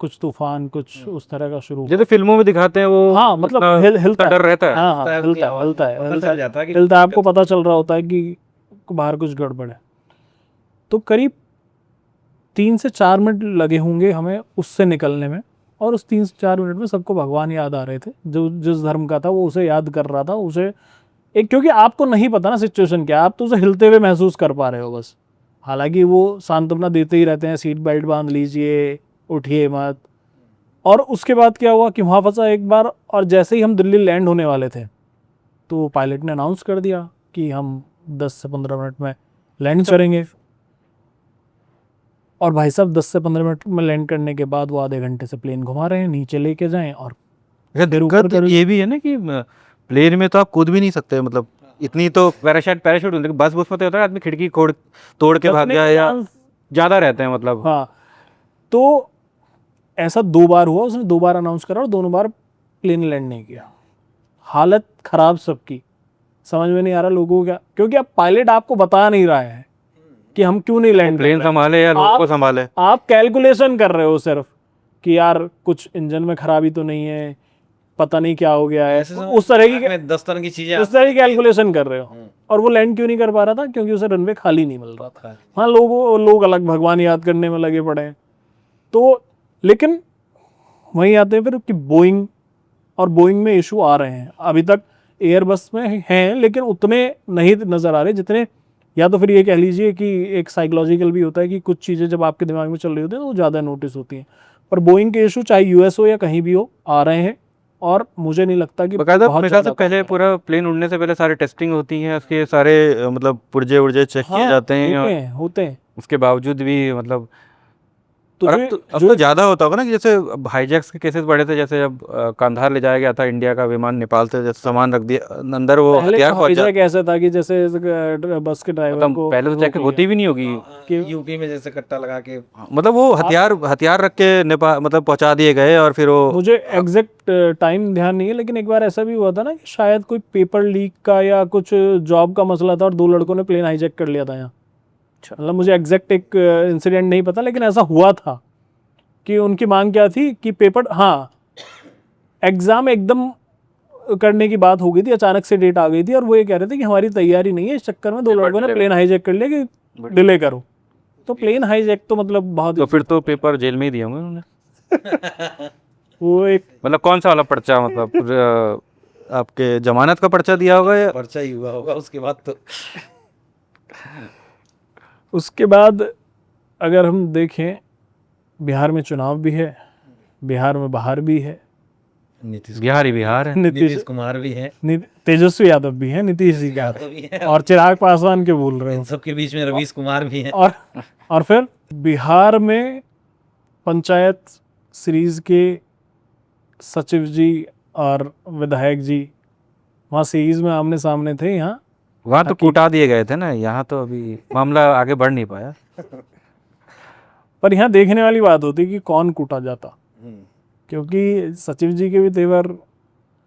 कुछ तूफान, कुछ उस तरह का शुरू, जैसे फिल्मों में दिखाते हैं वो, हाँ मतलब हिलता डर रहता है। हाँ हिलता है, आपको पता चल रहा होता है कि बाहर कुछ गड़बड़ है। तो करीब 3 से 4 मिनट लगे होंगे हमें उससे निकलने में, और उस 3 से 4 मिनट में सबको भगवान याद आ रहे थे, जो जिस धर्म का था वो उसे याद कर रहा था, उसे एक, क्योंकि आपको नहीं पता ना सिचुएशन क्या, आप तो उसे हिलते हुए महसूस कर पा रहे हो बस। हालांकि वो सांत्वना देते ही रहते हैं, सीट बेल्ट बांध लीजिए, उठिए मत। और उसके बाद क्या हुआ कि वहाँ फंसा एक बार, और जैसे ही हम दिल्ली लैंड होने वाले थे तो पायलट ने अनाउंस कर दिया कि हम 10 से 15 मिनट में लैंड करेंगे। और भाई साहब 10 से 15 मिनट में लैंड करने के बाद वो आधे घंटे से प्लेन घुमा रहे हैं, नीचे लेके जाएं। और दिक्कत ये भी है ना कि प्लेन में तो आप कूद भी नहीं सकते, मतलब इतनी तो पैराशूट होती है, बस में तो होता है आदमी खिड़की तोड़ के भाग अपने जाए, या chance- ज़्यादा रहते हैं मतलब। हाँ, तो ऐसा 2 बार हुआ, उसने 2 बार अनाउंस करा और दोनों बार प्लेन लैंड नहीं किया। हालत खराब सबकी, समझ में नहीं आ रहा लोगों को क्या, क्योंकि अब पायलट आपको बता नहीं रहा है कि हम क्यों नहीं लैंड कर प्लेन रहे हैं। संभाले या लोगों को संभाले। आप कैलकुलेशन कर रहे हो सिर्फ कि यार कुछ इंजन में खराबी तो नहीं है, पता नहीं क्या हो गया है, ऐसे समझ उस तरह की 10 तरह की चीजें उस तरह की कैलकुलेशन कर रहे हो। और वो लैंड क्यों नहीं कर पा रहा था? क्योंकि उसे रनवे खाली नहीं मिल रहा था। हाँ, लोग अलग भगवान याद करने में लगे पड़े हैं। तो लेकिन वहीं आते हैं फिर कि बोइंग, और बोइंग में इशू आ रहे हैं अभी तक, एयरबस में हैं लेकिन उतने नहीं नज़र आ रहे जितने, या तो फिर ये कह लीजिए कि एक साइकोलॉजिकल भी होता है कि कुछ चीज़ें जब आपके दिमाग में चल रही होती हैं तो वो ज़्यादा नोटिस होती हैं। पर बोइंग के इशू चाहे यूएस हो या कहीं भी हो, आ रहे हैं, और मुझे नहीं लगता कि बकायदा बहुत मेरे ख्याल से ज़्यादा पहले पूरा प्लेन उड़ने से पहले सारे टेस्टिंग होती है, उसके सारे मतलब पुर्जे उर्जे चेक किए जाते हैं, और होते हैं। उसके बावजूद भी मतलब, तो और जो अब तो ज़्यादा होता होगा ना, कि जैसे हाईजैक्स के केसेस बढ़े थे, जैसे अब कांधार ले जाया गया था इंडिया का विमान, नेपाल से जैसे सामान रख दिया अंदर, वो पहले हथियार पहुंच हाईजैक ऐसा था कि जैसे बस के ड्राइवर मतलब को पहले तो चेकिंग होती भी नहीं होगी, कि यूपी में जैसे कट्टा लगा के मतलब वो हथियार रख के नेपाल मतलब पहुंचा दिए गए, और फिर वो मुझे एग्जैक्ट टाइम ध्यान नहीं है, लेकिन एक बार ऐसा भी हुआ था ना कि शायद कोई पेपर लीक का या कुछ जॉब का मसला था और 2 लड़कों ने प्लेन हाईजैक कर लिया था यहाँ। मतलब मुझे एग्जैक्ट एक इंसिडेंट नहीं पता, लेकिन ऐसा हुआ था कि उनकी मांग क्या थी कि पेपर, हाँ, एग्ज़ाम एकदम करने की बात हो गई थी, अचानक से डेट आ गई थी और वो ये कह रहे थे कि हमारी तैयारी नहीं है, इस चक्कर में 2 लड़कों ने प्लेन हाईजैक कर लिया कि डिले करो। तो प्लेन हाईजैक तो मतलब बहुत, तो फिर तो पेपर जेल में ही दिए होंगे उन्होंने। वो एक, मतलब कौन सा वाला पर्चा, मतलब आपके जमानत का पर्चा दिया होगा या पर्चा ही हुआ होगा उसके बाद तो। उसके बाद अगर हम देखें, बिहार में चुनाव भी है, बिहार में बाहर भी है, बिहार ही बिहार है। नीतीश कुमार भी है, तेजस्वी यादव भी है, नीतीश जी का, तो भी है, और चिराग पासवान के बोल रहे इन हो, सबके बीच में रवीश कुमार भी है। और फिर बिहार में पंचायत सीरीज के सचिव जी और विधायक जी वहाँ सीरीज में आमने सामने थे। यहाँ वहाँ तो कूटा दिए गए थे ना, यहाँ तो अभी मामला आगे बढ़ नहीं पाया। पर यहाँ देखने वाली बात होती कि कौन कूटा जाता, क्योंकि सचिव जी के भी तेवर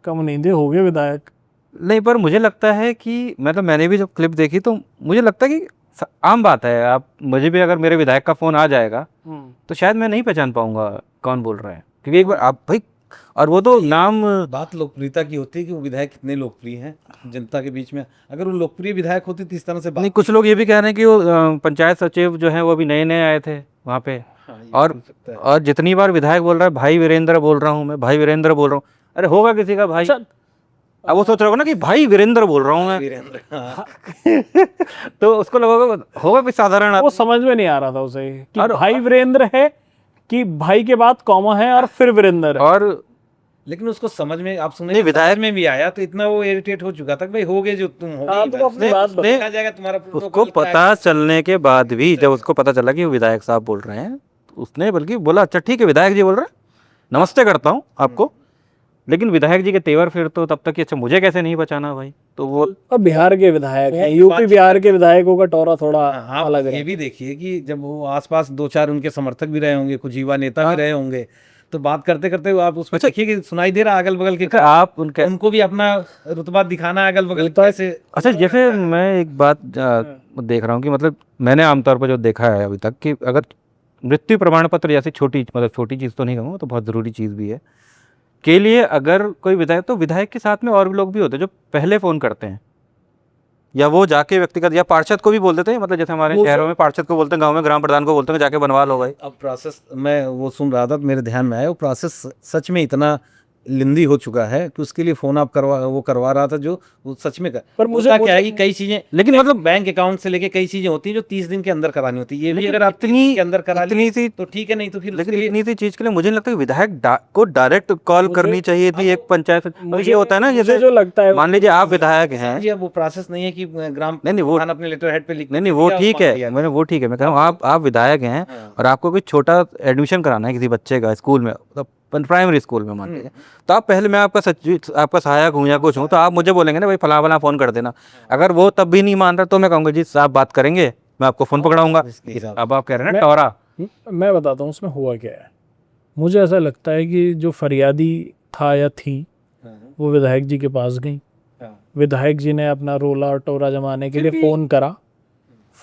कम नहीं थे, हो गए विधायक। नहीं, पर मुझे लगता है कि मैंने भी जब क्लिप देखी तो मुझे लगता है कि आम बात है, आप मुझे भी अगर मेरे विधायक का फ़ोन आ जाएगा तो शायद मैं नहीं पहचान पाऊंगा कौन बोल रहा है, क्योंकि एक बार आप भाई, और वो तो नाम, बात लोकप्रियता की होती है कि वो विधायक कितने लोकप्रिय हैं जनता के बीच में। अगर वो लोकप्रिय विधायक होते तो इस तरह से नहीं, कुछ लोग ये भी कह रहे हैं कि वो पंचायत सचिव जो हैं वो अभी नए नए आए थे वहाँ पे, और जितनी बार विधायक बोल रहा है भाई वीरेंद्र बोल रहा हूँ मैं, भाई वीरेंद्र बोल रहा हूँ, अरे होगा किसी का भाई, अब वो सोच रहा होगा ना कि भाई वीरेंद्र बोल रहा हूँ मैं, वीरेंद्र, हाँ। तो उसको लगेगा होगा कोई साधारण वो समझ में नहीं आ रहा था उसे कि भाई वीरेंद्र है कि भाई के बाद कॉमा है और फिर वीरेंद्र है। और लेकिन उसको समझ में, आप सुने नहीं, विधायक में भी आया तो इतना वो इरिटेट हो चुका था कि भाई हो गए जो तुम हो हाँ, गए, तो अपनी बात नहीं, देखा जाएगा तुम्हारा उसको प्रोटोकॉल क्या है। पता चलने के बाद भी जब उसको पता चला कि वो विधायक साहब बोल रहे हैं, उसने बल्कि बोला अच्छा ठीक है विधायक जी बोल रहे हैं, नमस्ते करता हूँ आपको, लेकिन विधायक जी के तेवर फिर तो तब तक कि अच्छा मुझे कैसे नहीं बचाना भाई, तो वो और बिहार के विधायक हैं, यूपी बिहार के विधायकों का टोरा थोड़ा हाँ, अलग ये है। भी देखिए कि जब वो आसपास 2-4 उनके समर्थक भी रहे होंगे, कुछ युवा नेता भी रहे होंगे, तो बात करते करते आप उसमें देखिए कि सुनाई दे रहा अगल बगल के, आप उनके उनको भी अपना रुतबा दिखाना अगल बगल कैसे। अच्छा, जैसे मैं एक बात देख रहा हूँ कि मतलब मैंने आमतौर पर जो देखा है अभी तक कि अगर मृत्यु प्रमाण पत्र जैसी छोटी चीज़ तो नहीं कहूँगा, तो बहुत ज़रूरी चीज़ भी है के लिए, अगर कोई विधायक, तो विधायक के साथ में और भी लोग भी होते हैं जो पहले फ़ोन करते हैं, या वो जाके व्यक्तिगत, या पार्षद को भी बोल देते हैं, मतलब जैसे हमारे शहरों में पार्षद को बोलते हैं, गांव में ग्राम प्रधान को बोलते हैं जाके बनवा लो भाई। अब प्रोसेस मैं वो सुन रहा था तो मेरे ध्यान में आया, वो प्रोसेस सच में इतना लिंदी हो चुका है कि उसके लिए फोन आप करवा रहा था जो वो सच में पर मुझे क्या है कि कई चीजें, लेकिन मतलब बैंक अकाउंट से लेके कई चीजें होती हैं जो 30 दिन के अंदर करानी होती है, ये भी अगर आप 30 दिन के अंदर करा ली सी तो ठीक है, नहीं तो फिर लेकिन इतनी सी चीज़ के लिए मुझे नहीं लगता कि विधायक को डायरेक्ट कॉल करनी चाहिए थी एक पंचायत। ये होता है ना, जैसे जो लगता है मान लीजिए आप विधायक हैं, जी, अब वो प्रोसेस नहीं है कि ग्राम नहीं वो प्रधान अपने लेटर हेड पे लिख, नहीं वो ठीक है, वो ठीक है, मैं कह रहा हूँ आप विधायक हैं और आपको कोई छोटा एडमिशन कराना है किसी बच्चे का स्कूल में, मतलब प्राइमरी स्कूल में मान लीजिए, तो आप पहले मैं आपका सहायक हूँ या कुछ हूँ, तो आप मुझे बोलेंगे ना भाई फलां फलां फ़ोन कर देना। अगर वो तब भी नहीं मान रहा तो मैं कहूँगा जी साहब बात करेंगे, मैं आपको फ़ोन पकड़ाऊंगा। अब आप कह रहे हैं ना टोरा। मैं बताता हूँ उसमें हुआ क्या है। मुझे ऐसा लगता है कि जो फरियादी था या थी वो विधायक जी के पास गई, विधायक जी ने अपना रोला और टोरा जमाने के लिए फ़ोन करा।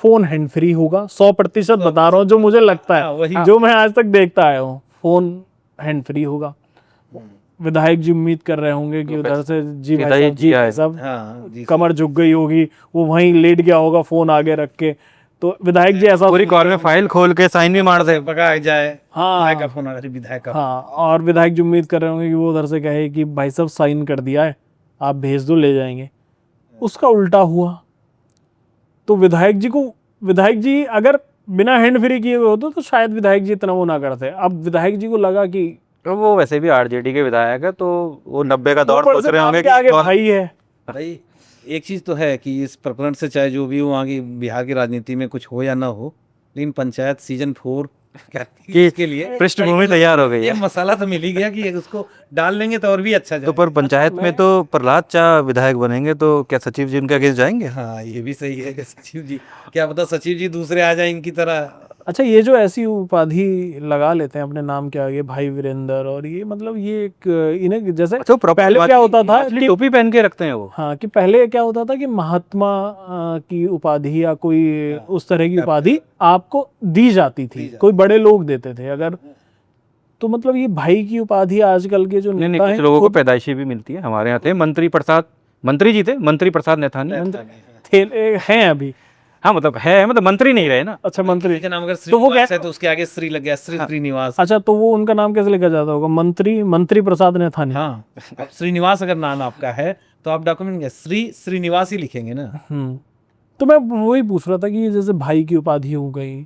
फ़ोन हैंड फ्री होगा, 100% बता रहा हूँ जो मुझे लगता है, जो मैं आज तक देखता आया हूँ, फ़ोन हैंड फ्री होगा। विधायक जी उम्मीद कर रहे होंगे कि उधर से जी भाई साहब कमर झुक गई होगी, वो वहीं लेट गया होगा फ़ोन आगे रख के, तो विधायक जी ऐसा पूरी कॉल में फाइल खोल के साइन भी मार दे, पका जाए। हाँ का फोन आ रहा है, विधायक का। हाँ, और विधायक जी उम्मीद कर रहे होंगे कि वो उधर से कहे कि भाई साहब साइन कर दिया है, आप भेज दो, ले जाएंगे। उसका उल्टा हुआ। तो विधायक जी अगर बिना हैंड फ्री किए हुए होते तो शायद विधायक जी इतना वो ना करते। अब विधायक जी को लगा कि तो वो वैसे भी आरजेडी के विधायक है, तो वो 90 का दौर सोच रहे होंगे कि आगे भाई है। भाई एक चीज तो है कि इस प्रकरण से चाहे जो भी हो आगे बिहार की राजनीति में कुछ हो या ना हो, लेकिन पंचायत सीजन 4 के लिए पृष्ठभूमि तैयार हो गई ये है। मसाला तो मिल ही गया कि उसको डाल लेंगे तो और भी अच्छा तो पर पंचायत में तो प्रहलाद चा विधायक बनेंगे, तो क्या सचिव जी उनके अगेंस्ट जाएंगे? हाँ ये भी सही है कि सचिव जी, क्या पता सचिव जी दूसरे आ जाए इनकी तरह। अच्छा, ये जो ऐसी उपाधि लगा लेते हैं अपने नाम के आगे, भाई वीरेंद्र, और ये मतलब ये एक इन्हें जैसे तो पहले क्या होता था कि टोपी पहन के रखते हैं वो। हाँ, कि पहले क्या होता था कि महात्मा की उपाधि या कोई उस तरह की उपाधि आपको दी जाती थी, कोई बड़े लोग देते थे अगर, तो मतलब ये भाई की उपाधि आजकल के जो नहीं नेता कुछ हैं लोगों को पैदाइशी भी मिलती है। हमारे यहाँ थे मंत्री जी थे, मंत्री प्रसाद नैथानी हैं अभी। हाँ मतलब है, मतलब मंत्री नहीं रहे ना। अच्छा, मंत्री का नाम अगर तो वो श्रीनिवास है तो उसके आगे श्री लग गया, श्रीनिवास। अच्छा, तो वो उनका नाम कैसे लिखा जाता होगा? मंत्री प्रसाद नैथानी। हाँ, अब श्रीनिवास अगर नाम आपका है तो आप डॉक्यूमेंट में श्रीनिवास ही लिखेंगे ना। तो मैं वही पूछ रहा था कि जैसे भाई की उपाधि हो गई,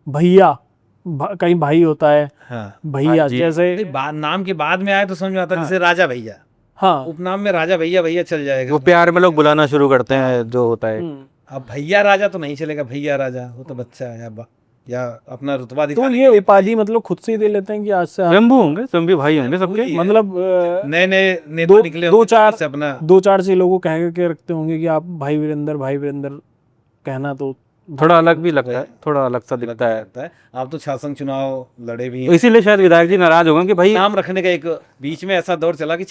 भैया, कहीं भाई होता है, हाँ, भैया जैसे नाम के बाद में आए तो समझ में आता है, जैसे राजा भैया, हाँ, उपनाम में राजा भैया भैया चल जाएगा। वो प्यार में लोग बुलाना शुरू करते हैं जो होता है। अब भैया राजा तो नहीं चलेगा, भैया राजा वो तो बच्चा है या अपना रुतबा तो दिखाने ये उपाधि मतलब खुद से ही दे लेते हैं कि आज से स्वयंभू होंगे, स्वयंभू भाई होंगे सबके। मतलब नए नए नेता निकले दो चार से अपना 2-4 लोगों को कह के रखते होंगे कि आप भाई वीरेंद्र कहना, तो थोड़ा अलग भी लगता है, थोड़ा अलग सा दिखता है। आप तो शासन चुनाव लड़े भी तो हैं, इसीलिए शायद विधायक जी नाराज होंगे कि भाई नाम रखने का एक बीच में ऐसा दौर चला कि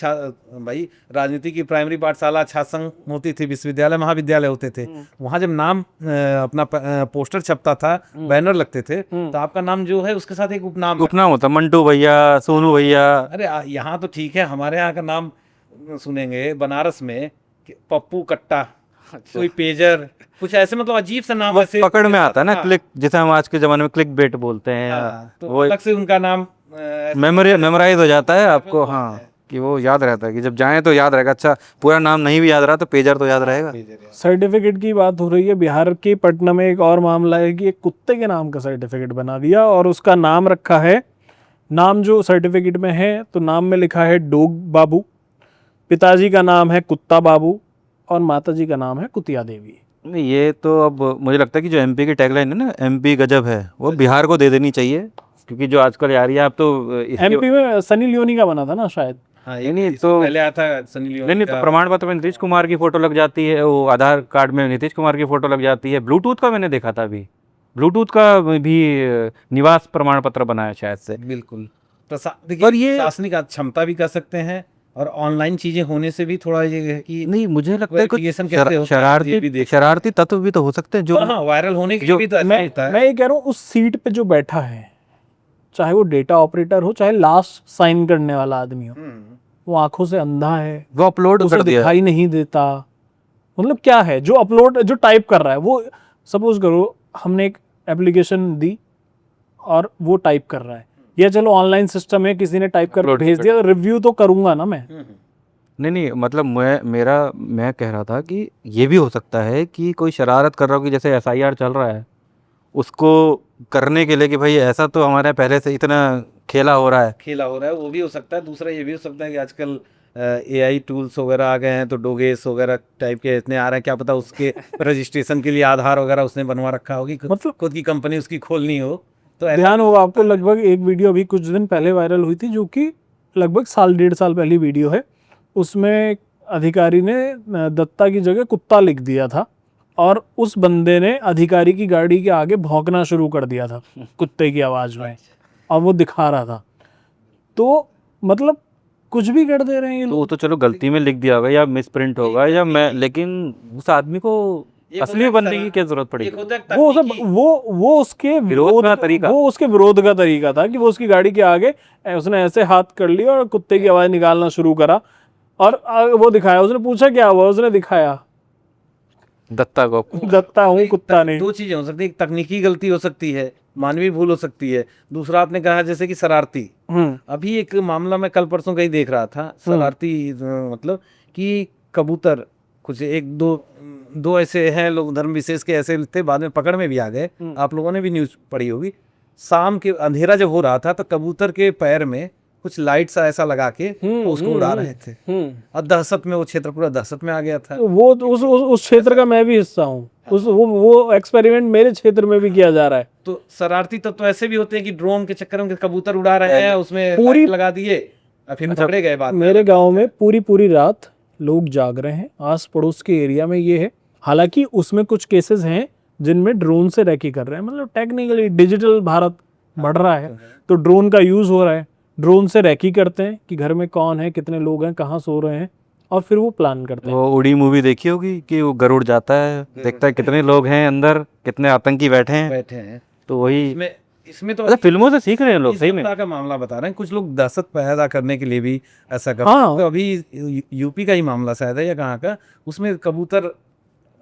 भाई राजनीति की प्राइमरी पाठशाला छात्र होती थी, विश्वविद्यालय महाविद्यालय होते थे, वहां जब नाम अपना पोस्टर छपता था, बैनर लगते थे, तो आपका नाम जो है उसके साथ एक उपनाम होता, मंटू भैया, सोनू भैया। अरे यहाँ तो ठीक है, हमारे यहाँ का नाम सुनेंगे बनारस में पप्पू कट्टा, कोई पेजर, कुछ ऐसे मतलब अजीब सा नाम ऐसे पकड़ में आता है ना, क्लिक, जैसे हम आज के जमाने में क्लिक बेट बोलते हैं, तो वो अलग से उनका नाम मेमोराइज हो जाता है आपको। हाँ, कि वो याद रहता है कि जब जाएं तो याद रहेगा। अच्छा, पूरा नाम नहीं भी याद रहा तो पेजर तो याद रहेगा। सर्टिफिकेट की बात हो रही है, बिहार के पटना में एक और मामला है कि एक कुत्ते के नाम का सर्टिफिकेट बना दिया और उसका नाम रखा है, नाम जो सर्टिफिकेट में है तो नाम में लिखा है डॉग बाबू, पिताजी का नाम है कुत्ता बाबू और माताजी का नाम है कुतिया देवी। नहीं, ये तो अब मुझे लगता है कि जो एमपी की टैगलाइन है ना, एमपी गजब है, वो बिहार को दे देनी चाहिए, क्योंकि जो आजकल आ रही है, आप तो एमपी में सनी लियोनी का बना था ना शायद। हाँ, नहीं तो पहले आया था सनी लियोनी नहीं तो प्रमाण पत्र में नीतीश कुमार की फोटो लग जाती है, वो आधार कार्ड में नीतीश कुमार की फोटो लग जाती है। ब्लूटूथ का मैंने देखा था अभी, ब्लूटूथ का भी निवास प्रमाण पत्र बनाया शायद से। बिल्कुल। और ये प्रशासनिक क्षमता भी कर सकते हैं, और ऑनलाइन चीजें होने से भी थोड़ा ये है कि नहीं, मुझे लगता है कुछ कैसे शरारती तत्व भी तो हो सकते हैं जो वायरल होने के भी तो मैं ये कह रहा हूँ, उस सीट पे जो बैठा है, चाहे वो डेटा ऑपरेटर हो, चाहे लास्ट साइन करने वाला आदमी हो, वो आंखों से अंधा है, वो अपलोड उसे दिखाई नहीं देता। मतलब क्या है जो अपलोड, जो टाइप कर रहा है, वो सपोज करो हमने एक एप्लीकेशन दी और वो टाइप कर रहा है, या चलो ऑनलाइन सिस्टम है, किसी ने टाइप कर भेज दिया, रिव्यू तो करूंगा ना मैं। नहीं मतलब मैं कह रहा था कि ये भी हो सकता है कि कोई शरारत कर रहा हो, कि जैसे एसआईआर चल रहा है, उसको करने के लिए कि भाई ऐसा तो हमारे पहले से इतना खेला हो रहा है, वो भी हो सकता है। दूसरा ये भी हो सकता है कि आजकल एआई टूल्स वगैरह आ गए हैं, तो डोगेस वगैरह टाइप के इतने आ रहे हैं, क्या पता उसके रजिस्ट्रेशन के लिए आधार वगैरह उसने बनवा रखा होगी, मतलब खुद की कंपनी उसकी खोलनी हो तो ऐसा ध्यान होगा आपको, लगभग एक वीडियो अभी कुछ दिन पहले वायरल हुई थी, जो कि लगभग साल 1.5 साल पहली वीडियो है। उसमें अधिकारी ने दत्ता की जगह कुत्ता लिख दिया था, और उस बंदे ने अधिकारी की गाड़ी के आगे भौंकना शुरू कर दिया था कुत्ते की आवाज में, और वो दिखा रहा था। तो मतलब कुछ भी कर दे रहे हैं ये तो लोग। वो तो चलो गलती में लिख दिया होगा या मिस प्रिंट होगा या मैं, लेकिन उस आदमी को ये असली होता है बनने की क्या जरूरत एक पड़ी? होता है वो सब तकनीकी- वो उसके विरोध का तरीका। वो उसके विरोध का तरीका था कि वो उसकी गाड़ी के आगे उसने ऐसे हाथ कर लिया और कुत्ते की आवाज निकालना शुरू करा, और वो दिखाया। उसने पूछा क्या हुआ, उसने दिखाया दत्ता को दत्ता हूँ कुत्ता नहीं। दो चीजें हो सकती है, एक तकनीकी गलती हो सकती है, मानवीय भूल हो सकती है। दूसरा आपने कहा जैसे कि शरारती, अभी एक मामला मैं कल परसों कहीं देख रहा था, शरारती मतलब कि कबूतर कुछ एक दो ऐसे हैं लोग धर्म विशेष के, ऐसे थे, बाद में पकड़ में भी आ गए। आप लोगों ने भी न्यूज पढ़ी होगी। शाम के अंधेरा जब हो रहा था तो कबूतर के पैर में कुछ लाइट सा ऐसा लगा के उसको उड़ा रहे थे, और दहशत में वो क्षेत्र पूरा दहशत में आ गया था। वो तो उस क्षेत्र का मैं भी हिस्सा हूँ। उस वो एक्सपेरिमेंट मेरे क्षेत्र में भी किया जा रहा है। तो शरारती तत्व ऐसे भी होते हैं कि ड्रोन के चक्कर में कबूतर उड़ा रहे हैं, उसमें पूरी- लाइट लगा दिए और फिर पकड़े गए। बात मेरे गांव में पूरी रात लोग जाग रहे हैं, आस पड़ोस के एरिया में ये है। हालांकि उसमें कुछ केसेस हैं जिनमें ड्रोन से रेकी कर रहे हैं, मतलब टेक्निकली डिजिटल भारत बढ़ रहा है, तो ड्रोन का यूज हो रहा है। ड्रोन से रेकी करते हैं कि घर में कौन है, कितने लोग हैं, कहाँ सो रहे हैं, और फिर वो प्लान करते हैं। वो उड़ी मूवी देखी होगी कि वो गरुड़ जाता है, देखता है कितने लोग हैं अंदर, कितने आतंकी बैठे हैं, तो वही इसमें तो अच्छा फिल्मों से सीख रहे हैं लोग इस सही में। सप्ताह का मामला बता रहे हैं, कुछ लोग दहशत पैदा करने के लिए भी ऐसा कर हाँ। तो अभी यूपी का ही मामला शायद है या कहाँ का, उसमें कबूतर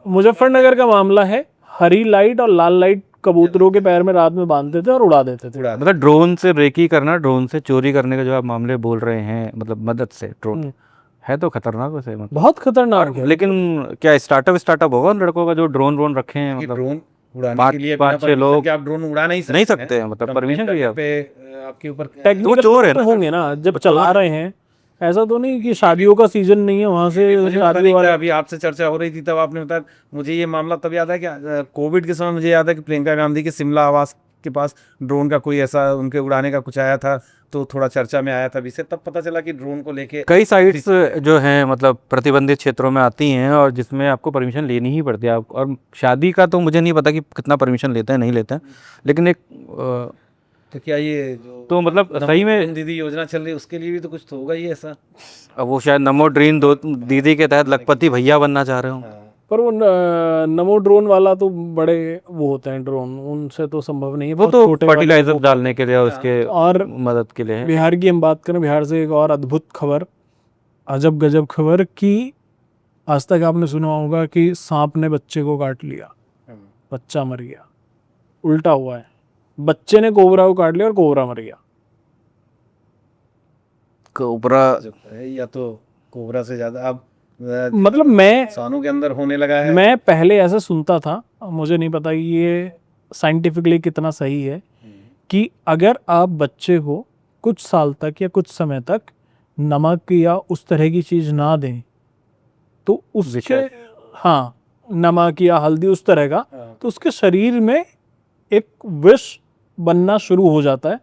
मुजफ्फरनगर का मामला है। हरी लाइट और लाल लाइट कबूतरों के पैर में रात में बांधते थे और उड़ा देते थे। उड़ा मतलब ड्रोन से रेकी करना, ड्रोन से चोरी करने के जो आप मामले बोल रहे हैं, मतलब मदद से ड्रोन है तो खतरनाक वैसे, मतलब बहुत खतरनाक है। लेकिन क्या स्टार्टअप होगा उन लड़कों का जो ड्रोन रखे हैं, मतलब ड्रोन उड़ाने पाँच- के लिए पाँच छह लोग क्या आप ड्रोन उड़ा नहीं नहीं सकते सकते हैं, मतलब कंप्लेंट परमिशन चाहिए करने आप। पे आपके ऊपर टेक्निकल चोर है तो ना। होंगे ना, जब चला रहे हैं। ऐसा तो नहीं कि शादियों का सीजन नहीं है वहां से मुझे पता शादी नहीं वाला। था, अभी आपसे चर्चा हो रही थी तब आपने बताया, मुझे ये मामला तब याद है कि कोविड के समय मुझे याद है कि प्रियंका गांधी के शिमला आवास के पास ड्रोन का कोई ऐसा उनके उड़ाने का कुछ आया था, तो थोड़ा चर्चा में आया था विषय, तब पता चला कि ड्रोन को लेके कई साइट्स जो हैं मतलब प्रतिबंधित क्षेत्रों में आती हैं और जिसमें आपको परमिशन लेनी ही पड़ती है। आप और शादी का तो मुझे नहीं पता कि कितना परमिशन लेते हैं नहीं लेते हैं, लेकिन एक तो क्या ये जो तो मतलब सही में दीदी योजना चल रही है उसके लिए भी तो कुछ तो होगा ही ऐसा। अब वो शायद नमो ड्रीन दो दीदी के तहत लखपति भैया बनना चाह रहे हो। पर वो नमो ड्रोन वाला तो बड़े वो होते हैं ड्रोन, उनसे तो संभव नहीं है। वो बहुत तो छोटे वाले फर्टिलाइजर डालने के लिए उसके और मदद के लिए है। बिहार की हम बात करें, बिहार से एक और अद्भुत खबर, अजब गजब खबर कि आज तक आपने सुना होगा कि सांप ने बच्चे को काट लिया, बच्चा मर गया। उल्टा हुआ है, बच्चे ने कोबरा को काट लिया और कोबरा मर गया। कोबरा या तो कोबरा से ज्यादा अब मतलब मैं इंसानों के अंदर होने लगा है। मैं पहले ऐसा सुनता था, मुझे नहीं पता कि ये साइंटिफिकली कितना सही है, कि अगर आप बच्चे को कुछ साल तक या कुछ समय तक नमक या उस तरह की चीज ना दें तो उसके, हाँ, नमक या हल्दी उस तरह का, तो उसके शरीर में एक विष बनना शुरू हो जाता है,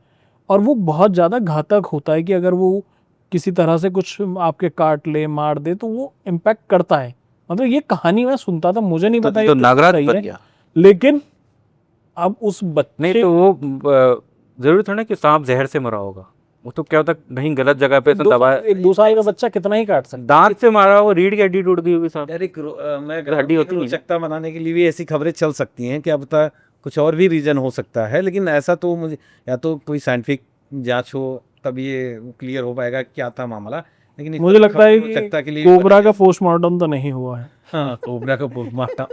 और वो बहुत ज़्यादा घातक होता है कि अगर वो किसी तरह से कुछ आपके काट ले, मार दे, तो वो इम्पैक्ट करता है। मतलब ये कहानी मैं सुनता था, मुझे नहीं पता तो ये नागराज सही बन है, गया। लेकिन अब उस बच्चे नहीं तो वो जरूरी थोड़ा ना कि सांप जहर से मरा होगा, वो तो क्या होता कहीं गलत जगह पे तो दबा, एक 2 साल का बच्चा कितना ही काट सकता दांत से मारा हो, रीढ़ की हड्डी टूट गई होगी सांप। डायरेक्ट मैं हड्डी होती नहीं है। रोचकता बनाने के लिए भी ऐसी खबरें चल सकती हैं कि अब तक कुछ और भी रीजन हो सकता है, लेकिन ऐसा तो मुझे या तो कोई साइंटिफिक जांच हो तब ये क्लियर हो पाएगा क्या था मामला। लेकिन मुझे लगता है रोचकता के कि लिए कोबरा का पोस्टमार्टम तो नहीं हुआ है। हाँ, कोबरा का पोस्टमार्टम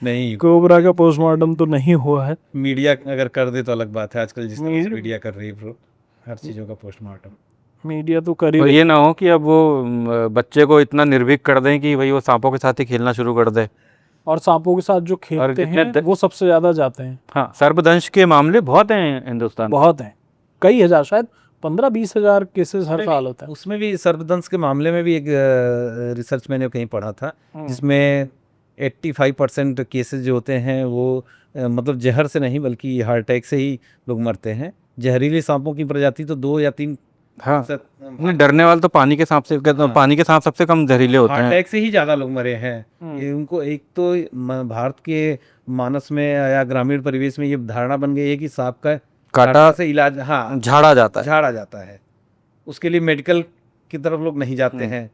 नहीं, कोबरा का पोस्टमार्टम तो नहीं हुआ है। मीडिया अगर कर दे तो अलग बात है। आजकल जिस तरह से मीडिया- मीडिया कर रही है ब्रो, हर चीज़ों का पोस्टमार्टम। मीडिया तो कर ही तो रही ये ना हो कि अब वो बच्चे को इतना निर्भीक कर दें कि भाई वो सांपों के साथ ही खेलना शुरू कर दे। और सांपों के साथ जो खेलते जितने हैं वो सबसे ज्यादा जाते हैं। हाँ, सर्पदंश के मामले बहुत हैं हिंदुस्तान में। बहुत हैं, कई हजार, शायद 15-20 हजार केसेस हर साल होता है। उसमें भी सर्पदंश के मामले में भी एक रिसर्च मैंने कहीं पढ़ा था जिसमें 85% केसेस जो होते हैं वो मतलब जहर से नहीं बल्कि हार्ट अटैक से ही लोग मरते हैं। जहरीले सांपों की प्रजाति तो 2 या 3 हाँ, प्रतिशत नहीं, डरने वाले तो पानी के सांप से, हाँ। पानी के सांप सबसे कम जहरीले होते हार्ट हैं। अटैक से ही ज़्यादा लोग मरे हैं। ये उनको एक तो भारत के मानस में या ग्रामीण परिवेश में ये धारणा बन गई है कि सांप का काटा से इलाज, हाँ, झाड़ा जाता है। झाड़ा जाता है, उसके लिए मेडिकल की तरफ लोग नहीं जाते हैं।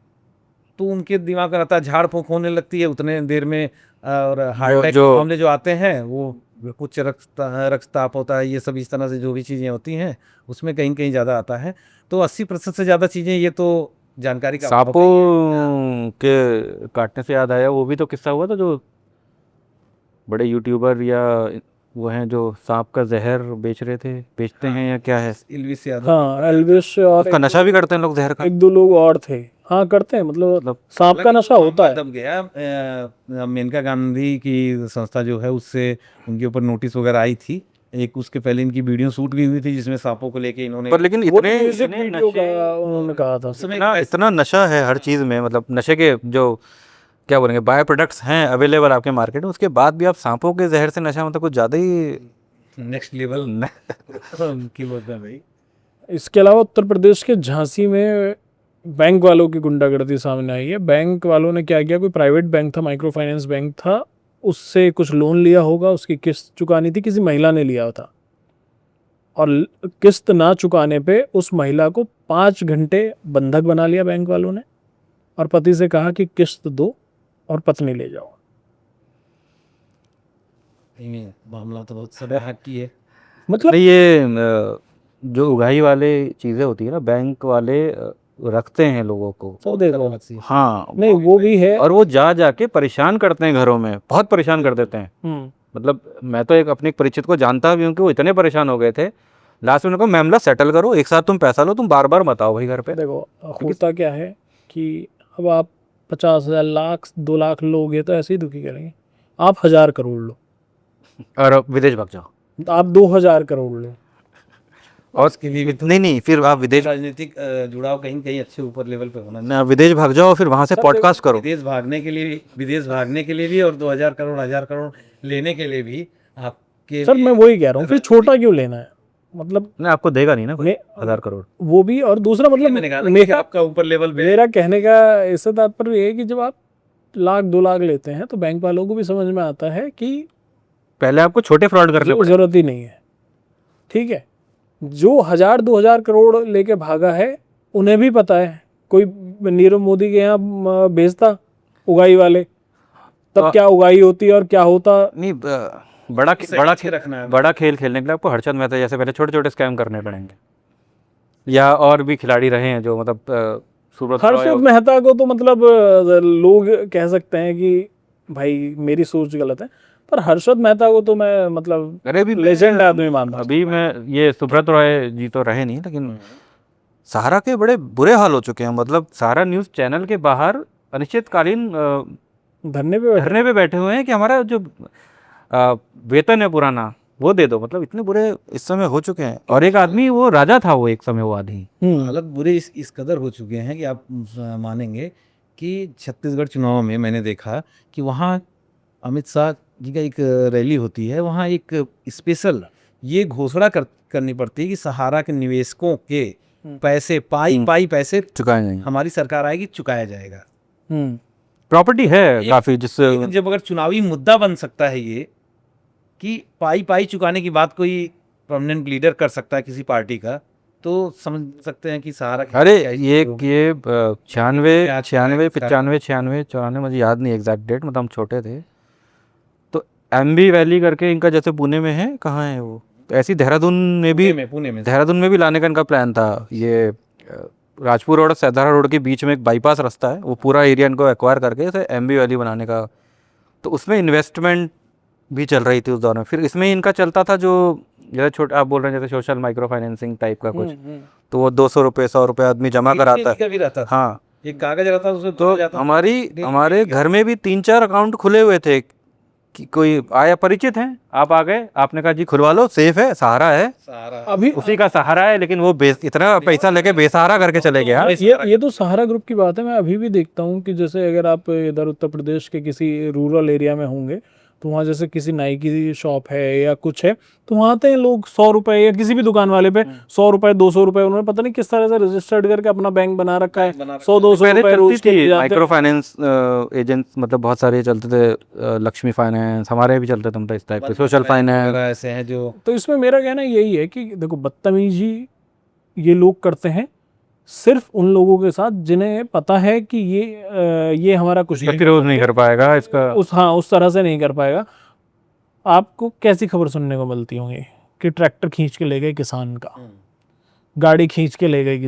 तो उनके दिमाग में रहता है, झाड़ फूंक होने लगती है उतने देर में, और हार्ट अटैक के मामले जो आते हैं वो कुछ रक्तचाप होता है, ये सब इस तरह से जो भी चीज़ें होती हैं उसमें कहीं कहीं ज़्यादा आता है। तो 80% से ज़्यादा चीज़ें, ये तो जानकारी का अभाव सांपों है। के काटने से याद आया, वो भी तो किस्सा हुआ था जो बड़े यूट्यूबर या वो हैं जो सांप का जहर बेचते हैं या क्या है, इल्विस यादव। हाँ, एल्विस और उसका नशा भी करते हैं लोग, जहर का। 1-2 लोग और थे। हाँ, करते हैं, मतलब सांप का नशा होता है। दब गया। मेनका गांधी की संस्था जो है उससे उनके ऊपर नोटिस वगैरह आई थी। एक उसके पहले इनकी वीडियो शूट भी हुई थी जिसमें सांपों को लेके इन्होंने, पर लेकिन वो इतने म्यूजिक इतने वीडियो का नशे, उन्होंने कहा था। इतना नशा है हर चीज़ में, मतलब नशे के जो क्या बोलेंगे बाय प्रोडक्ट्स हैं अवेलेबल आपके मार्केट में, उसके बाद भी आप सांपों के जहर से नशा, मतलब कुछ ज़्यादा ही नेक्स्ट लेवल की बोलते हैं भाई। इसके अलावा उत्तर प्रदेश के झांसी में बैंक वालों की गुंडागर्दी सामने आई है। बैंक वालों ने क्या किया, कोई प्राइवेट बैंक था, माइक्रो फाइनेंस बैंक था, उससे कुछ लोन लिया होगा, उसकी किस्त चुकानी थी, किसी महिला ने लिया था, और किस्त ना चुकाने पे उस महिला को 5 घंटे बंधक बना लिया बैंक वालों ने, और पति से कहा कि किस्त दो और पत्नी ले जाओ। मामला तो बहुत सराहनीय की है। मतलब नहीं, ये जो उगाही वाले चीज़ें होती है ना, बैंक वाले रखते हैं लोगों को। सब देखो, हाँ, नहीं वो भी है। और वो जा के परेशान करते हैं घरों में, बहुत परेशान कर देते हैं। मतलब मैं तो अपने एक परिचित को जानता भी हूँ कि वो इतने परेशान हो गए थे, लास्ट में उनको मामला सेटल करो, एक साथ तुम पैसा लो, तुम बार बार मत आओ भाई घर पे। देखो होता क्या है कि अब आप 50,000 लाख 2 लाख लोगे तो ऐसे ही दुखी करेंगे। आप 1000 करोड़ लो, और अब विदेश भाग जाओ, आप 2000 करोड़ लो, और उसके लिए भी नहीं फिर आप राजनीतिक जुड़ाव कहीं कहीं अच्छे ऊपर लेवल पे होना चाहिए। ना, विदेश भाग जाओ, फिर वहां से पॉडकास्ट करो। विदेश भागने के लिए भी और 2000 करोड़ 1000 करोड़ लेने के लिए भी आपके, सर मैं वही कह रहा हूँ, फिर छोटा क्यों लेना है, मतलब नहीं, आपको देगा नहीं ना कोई 1000 करोड़। वो भी, और दूसरा मतलब मैंने कहा ना कि आपका ऊपर लेवल पे, मेरा कहने का इससे तात्पर्य ये है कि जब आप 1-2 लाख लेते हैं तो बैंक वालों को भी समझ में आता है कि पहले आपको छोटे फ्रॉड करने पड़े। जरूरत ही नहीं है। ठीक है, जो 1000-2000 करोड़ लेके भागा है उन्हें भी पता है, कोई नीरव मोदी के यहाँ भेजता उगाही वाले, तब क्या उगाही होती और क्या होता। नहीं, बड़ा खेल खेलने के लिए आपको हर्षद मेहता जैसे पहले छोटे छोटे स्कैम करने पड़ेंगे, या और भी खिलाड़ी रहे हैं जो मतलब सुब्रत रॉय हर्षद मेहता को तो मतलब लोग कह सकते हैं कि भाई मेरी सोच गलत है, पर हर्षद मेहता को तो मैं मतलब अरे भी लेजेंड आदमी मानता हूं। अभी मैं ये सुब्रत रॉय जी तो रहे नहीं, लेकिन सहारा के बड़े बुरे हाल हो चुके हैं। मतलब सहारा न्यूज़ चैनल के बाहर अनिश्चितकालीन धरने पे बैठे हुए हैं कि हमारा जो वेतन है पुराना वो दे दो। मतलब इतने बुरे इस समय हो चुके हैं। और एक आदमी वो राजा था, वो एक समय वो आदमी, हालत बुरे इस कदर हो चुके हैं कि आप मानेंगे कि छत्तीसगढ़ चुनाव में मैंने देखा कि वहाँ अमित शाह जी का एक रैली होती है, वहाँ एक स्पेशल ये घोषणा करनी पड़ती है कि सहारा के निवेशकों के पैसे पाई पैसे चुकाए नहीं, हमारी सरकार आएगी, चुकाया जाएगा। प्रॉपर्टी है काफी, जिससे जब अगर चुनावी मुद्दा बन सकता है ये कि पाई चुकाने की बात कोई प्रोमिनेंट लीडर कर सकता है किसी पार्टी का, तो समझ सकते हैं कि सहारा, अरे ये 96 मुझे याद नहीं एग्जैक्ट डेट, मतलब हम छोटे थे। तो एमबी वैली करके इनका जैसे पुणे में है, कहाँ है वो, तो ऐसी देहरादून में भी लाने का इनका प्लान था। ये राजपुर रोड और सैदारा रोड के बीच में एक बाईपास रास्ता है, वो पूरा एरिया इनको एक्वायर करके जैसे एमबी वैली बनाने का, तो उसमें इन्वेस्टमेंट भी चल रही थी उस दौर में। फिर इसमें इनका चलता था जो जैसे छोटे आप बोल रहे हैं जैसे सोशल माइक्रो फाइनेंसिंग टाइप का कुछ, तो वो 200 रुपये 100 रुपये आदमी जमा कराता है। हाँ, एक कागज रहता है उसमें, तो हमारे घर में भी 3-4 अकाउंट खुले हुए थे कि कोई आया परिचित हैं, आप आ गए, आपने कहा जी खुलवा लो, सेफ है, सहारा है, अभी उसी का सहारा है, लेकिन वो इतना पैसा लेके बेसहारा करके चले गया। ये तो सहारा ग्रुप की बात है। मैं अभी भी देखता हूँ कि जैसे अगर आप इधर उत्तर प्रदेश के किसी रूरल एरिया में होंगे, तो वहाँ जैसे किसी नाई की शॉप है या कुछ है, तो वहाँ आते हैं लोग 100 रुपए, या किसी भी दुकान वाले पे 100 रुपए 200 रुपए, उन्होंने पता नहीं किस तरह से रजिस्टर्ड करके अपना बैंक बना रखा है, 100-200 पहले रुपए चलती रोज के थी लिए जाते हैं। माइक्रो फाइनेंस एजेंट, मतलब बहुत सारे चलते थे, लक्ष्मी फाइनेंस, हमारे भी चलते थे, मतलब इस टाइप के सोशल फाइनेंस। वगैरह ऐसे हैं जो तो इसमें मेरा कहना यही है कि देखो, बदतमीजी ये लोग करते हैं सिर्फ उन लोगों के साथ जिन्हें पता है कि ये हमारा कुछ नहीं प्रतिरोध नहीं कर पाएगा इसका। उस तरह से नहीं कर पाएगा। आपको कैसी खबर सुनने को मिलती होंगी कि ट्रैक्टर खींच के ले गए किसान का, गाड़ी खींच के ले गए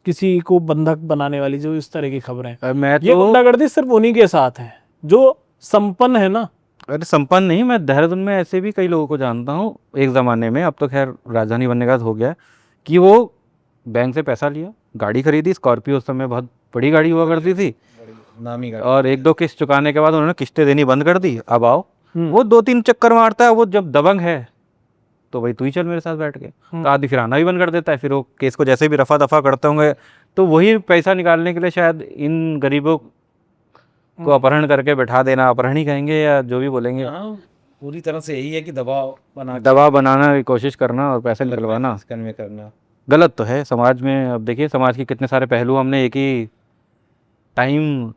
किसी को बंधक बनाने वाली, जो इस तरह की खबरें। मैं ये तो गुंडागर्दी सिर्फ उन्हीं के साथ है जो संपन्न है ना। अरे संपन्न नहीं, मैं देहरादून में ऐसे भी कई लोगों को जानता हूँ एक ज़माने में, अब तो खैर राजधानी बनने का हो गया है, कि वो बैंक से पैसा लिया, गाड़ी खरीदी, स्कॉर्पियो उस समय बहुत बड़ी गाड़ी हुआ करती थी, नामी का और 1-2 किस्त चुकाने के बाद उन्होंने किस्तें देनी बंद कर दी। अब आओ, हम्म। वो 2-3 चक्कर मारता है, वो जब दबंग है तो भाई तू ही चल मेरे साथ बैठ के, तो आदमी फिर आना भी बंद कर देता है। फिर वो केस को जैसे भी रफा दफा करते होंगे, तो वही पैसा निकालने के लिए शायद इन गरीबों को अपहरण करके बैठा देना, अपहरण ही कहेंगे या जो भी बोलेंगे, हाँ, पूरी तरह से यही है कि दबाव बना के दबाव बनाना की कोशिश करना और पैसे निकलवाना कन्वे करना। गलत तो है समाज में। अब देखिए समाज के कितने सारे पहलू हमने एक ही टाइम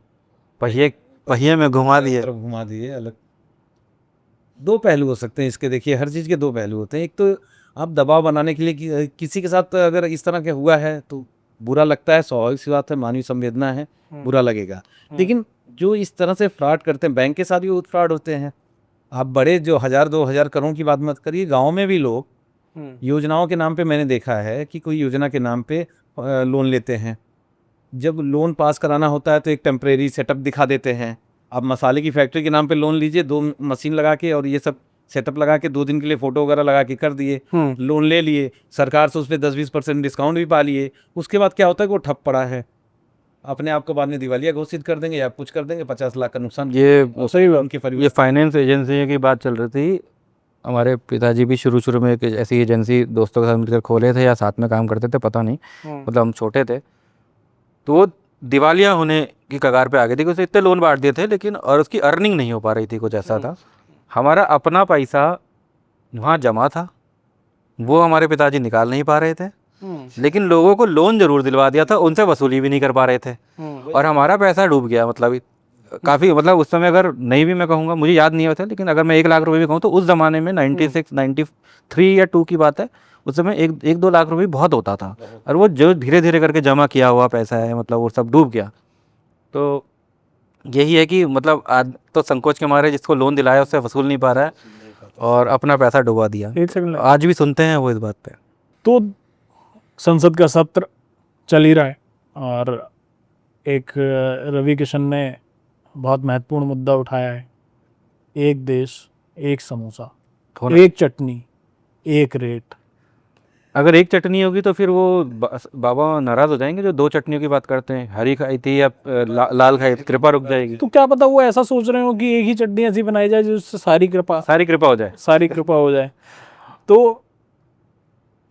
पहिए में घुमा दिए। तरफ घुमा दिए। अलग दो पहलू हो सकते हैं इसके, देखिए हर चीज़ के दो पहलू होते हैं। एक तो आप दबाव बनाने के लिए किसी के साथ अगर इस तरह के हुआ है तो बुरा लगता है, स्वाभाविक सी बात है, मानवीय संवेदना है, बुरा लगेगा। लेकिन जो इस तरह से फ्रॉड करते हैं, बैंक के साथ भी फ्रॉड होते हैं। आप बड़े जो 1000-2000 करोड़ की बात मत करिए, गाँव में भी लोग योजनाओं के नाम पे, मैंने देखा है कि कोई योजना के नाम पे लोन लेते हैं। जब लोन पास कराना होता है तो एक टेम्परेरी सेटअप दिखा देते हैं। आप मसाले की फैक्ट्री के नाम पे लोन लीजिए, 2 मशीन लगा के और ये सब सेटअप लगा के 2 दिन के लिए फ़ोटो वगैरह लगा के कर दिए, लोन ले लिए, सरकार से उस पर 10-20% डिस्काउंट भी पा लिए। उसके बाद क्या होता है कि वो ठप पड़ा है, अपने आप को बाद में दिवालिया घोषित कर देंगे या कुछ कर देंगे, 50 लाख का नुकसान। ये सही उनके परिवार। ये फाइनेंस एजेंसी की बात चल रही थी। हमारे पिताजी भी शुरू में एक ऐसी एजेंसी दोस्तों के साथ मिलकर खोले थे या साथ में काम करते थे, पता नहीं, मतलब हम छोटे थे, तो वो दिवालिया होने की कगार पे आ गई थी। उसे इतने लोन बांट दिए थे लेकिन, और उसकी अर्निंग नहीं हो पा रही थी, कुछ ऐसा था। हमारा अपना पैसा वहाँ जमा था, वो हमारे पिताजी निकाल नहीं पा रहे थे, लेकिन लोगों को लोन जरूर दिलवा दिया था, उनसे वसूली भी नहीं कर पा रहे थे, और हमारा पैसा डूब गया। मतलब काफ़ी, मतलब उस समय अगर नहीं भी मैं कहूँगा, मुझे याद नहीं होता, लेकिन अगर मैं 1 लाख रुपए भी कहूँ तो उस ज़माने में 96, 93 या 2 की बात है, उस समय 1-2 लाख रुपए बहुत होता था, और वो जो धीरे धीरे करके जमा किया हुआ पैसा है, मतलब वो सब डूब गया। तो यही है कि मतलब आज तो संकोच के मारे जिसको लोन दिलाया उससे वसूल नहीं पा रहा है और अपना पैसा डुबा दिया। एक सेकंड, आज भी सुनते हैं वो इस बात पे। तो संसद का सत्र चल ही रहा है और एक रवि किशन ने बहुत महत्वपूर्ण मुद्दा उठाया है, एक देश एक समोसा, एक चटनी एक रेट। अगर एक चटनी होगी तो फिर वो बाबा नाराज हो जाएंगे जो 2 चटनियों की बात करते हैं, हरी खाई थी या लाल खाई थी, कृपा रुक जाएगी। तो क्या पता वो ऐसा सोच रहे हो कि एक ही चटनी ऐसी बनाई जाए जिससे सारी कृपा हो जाए। तो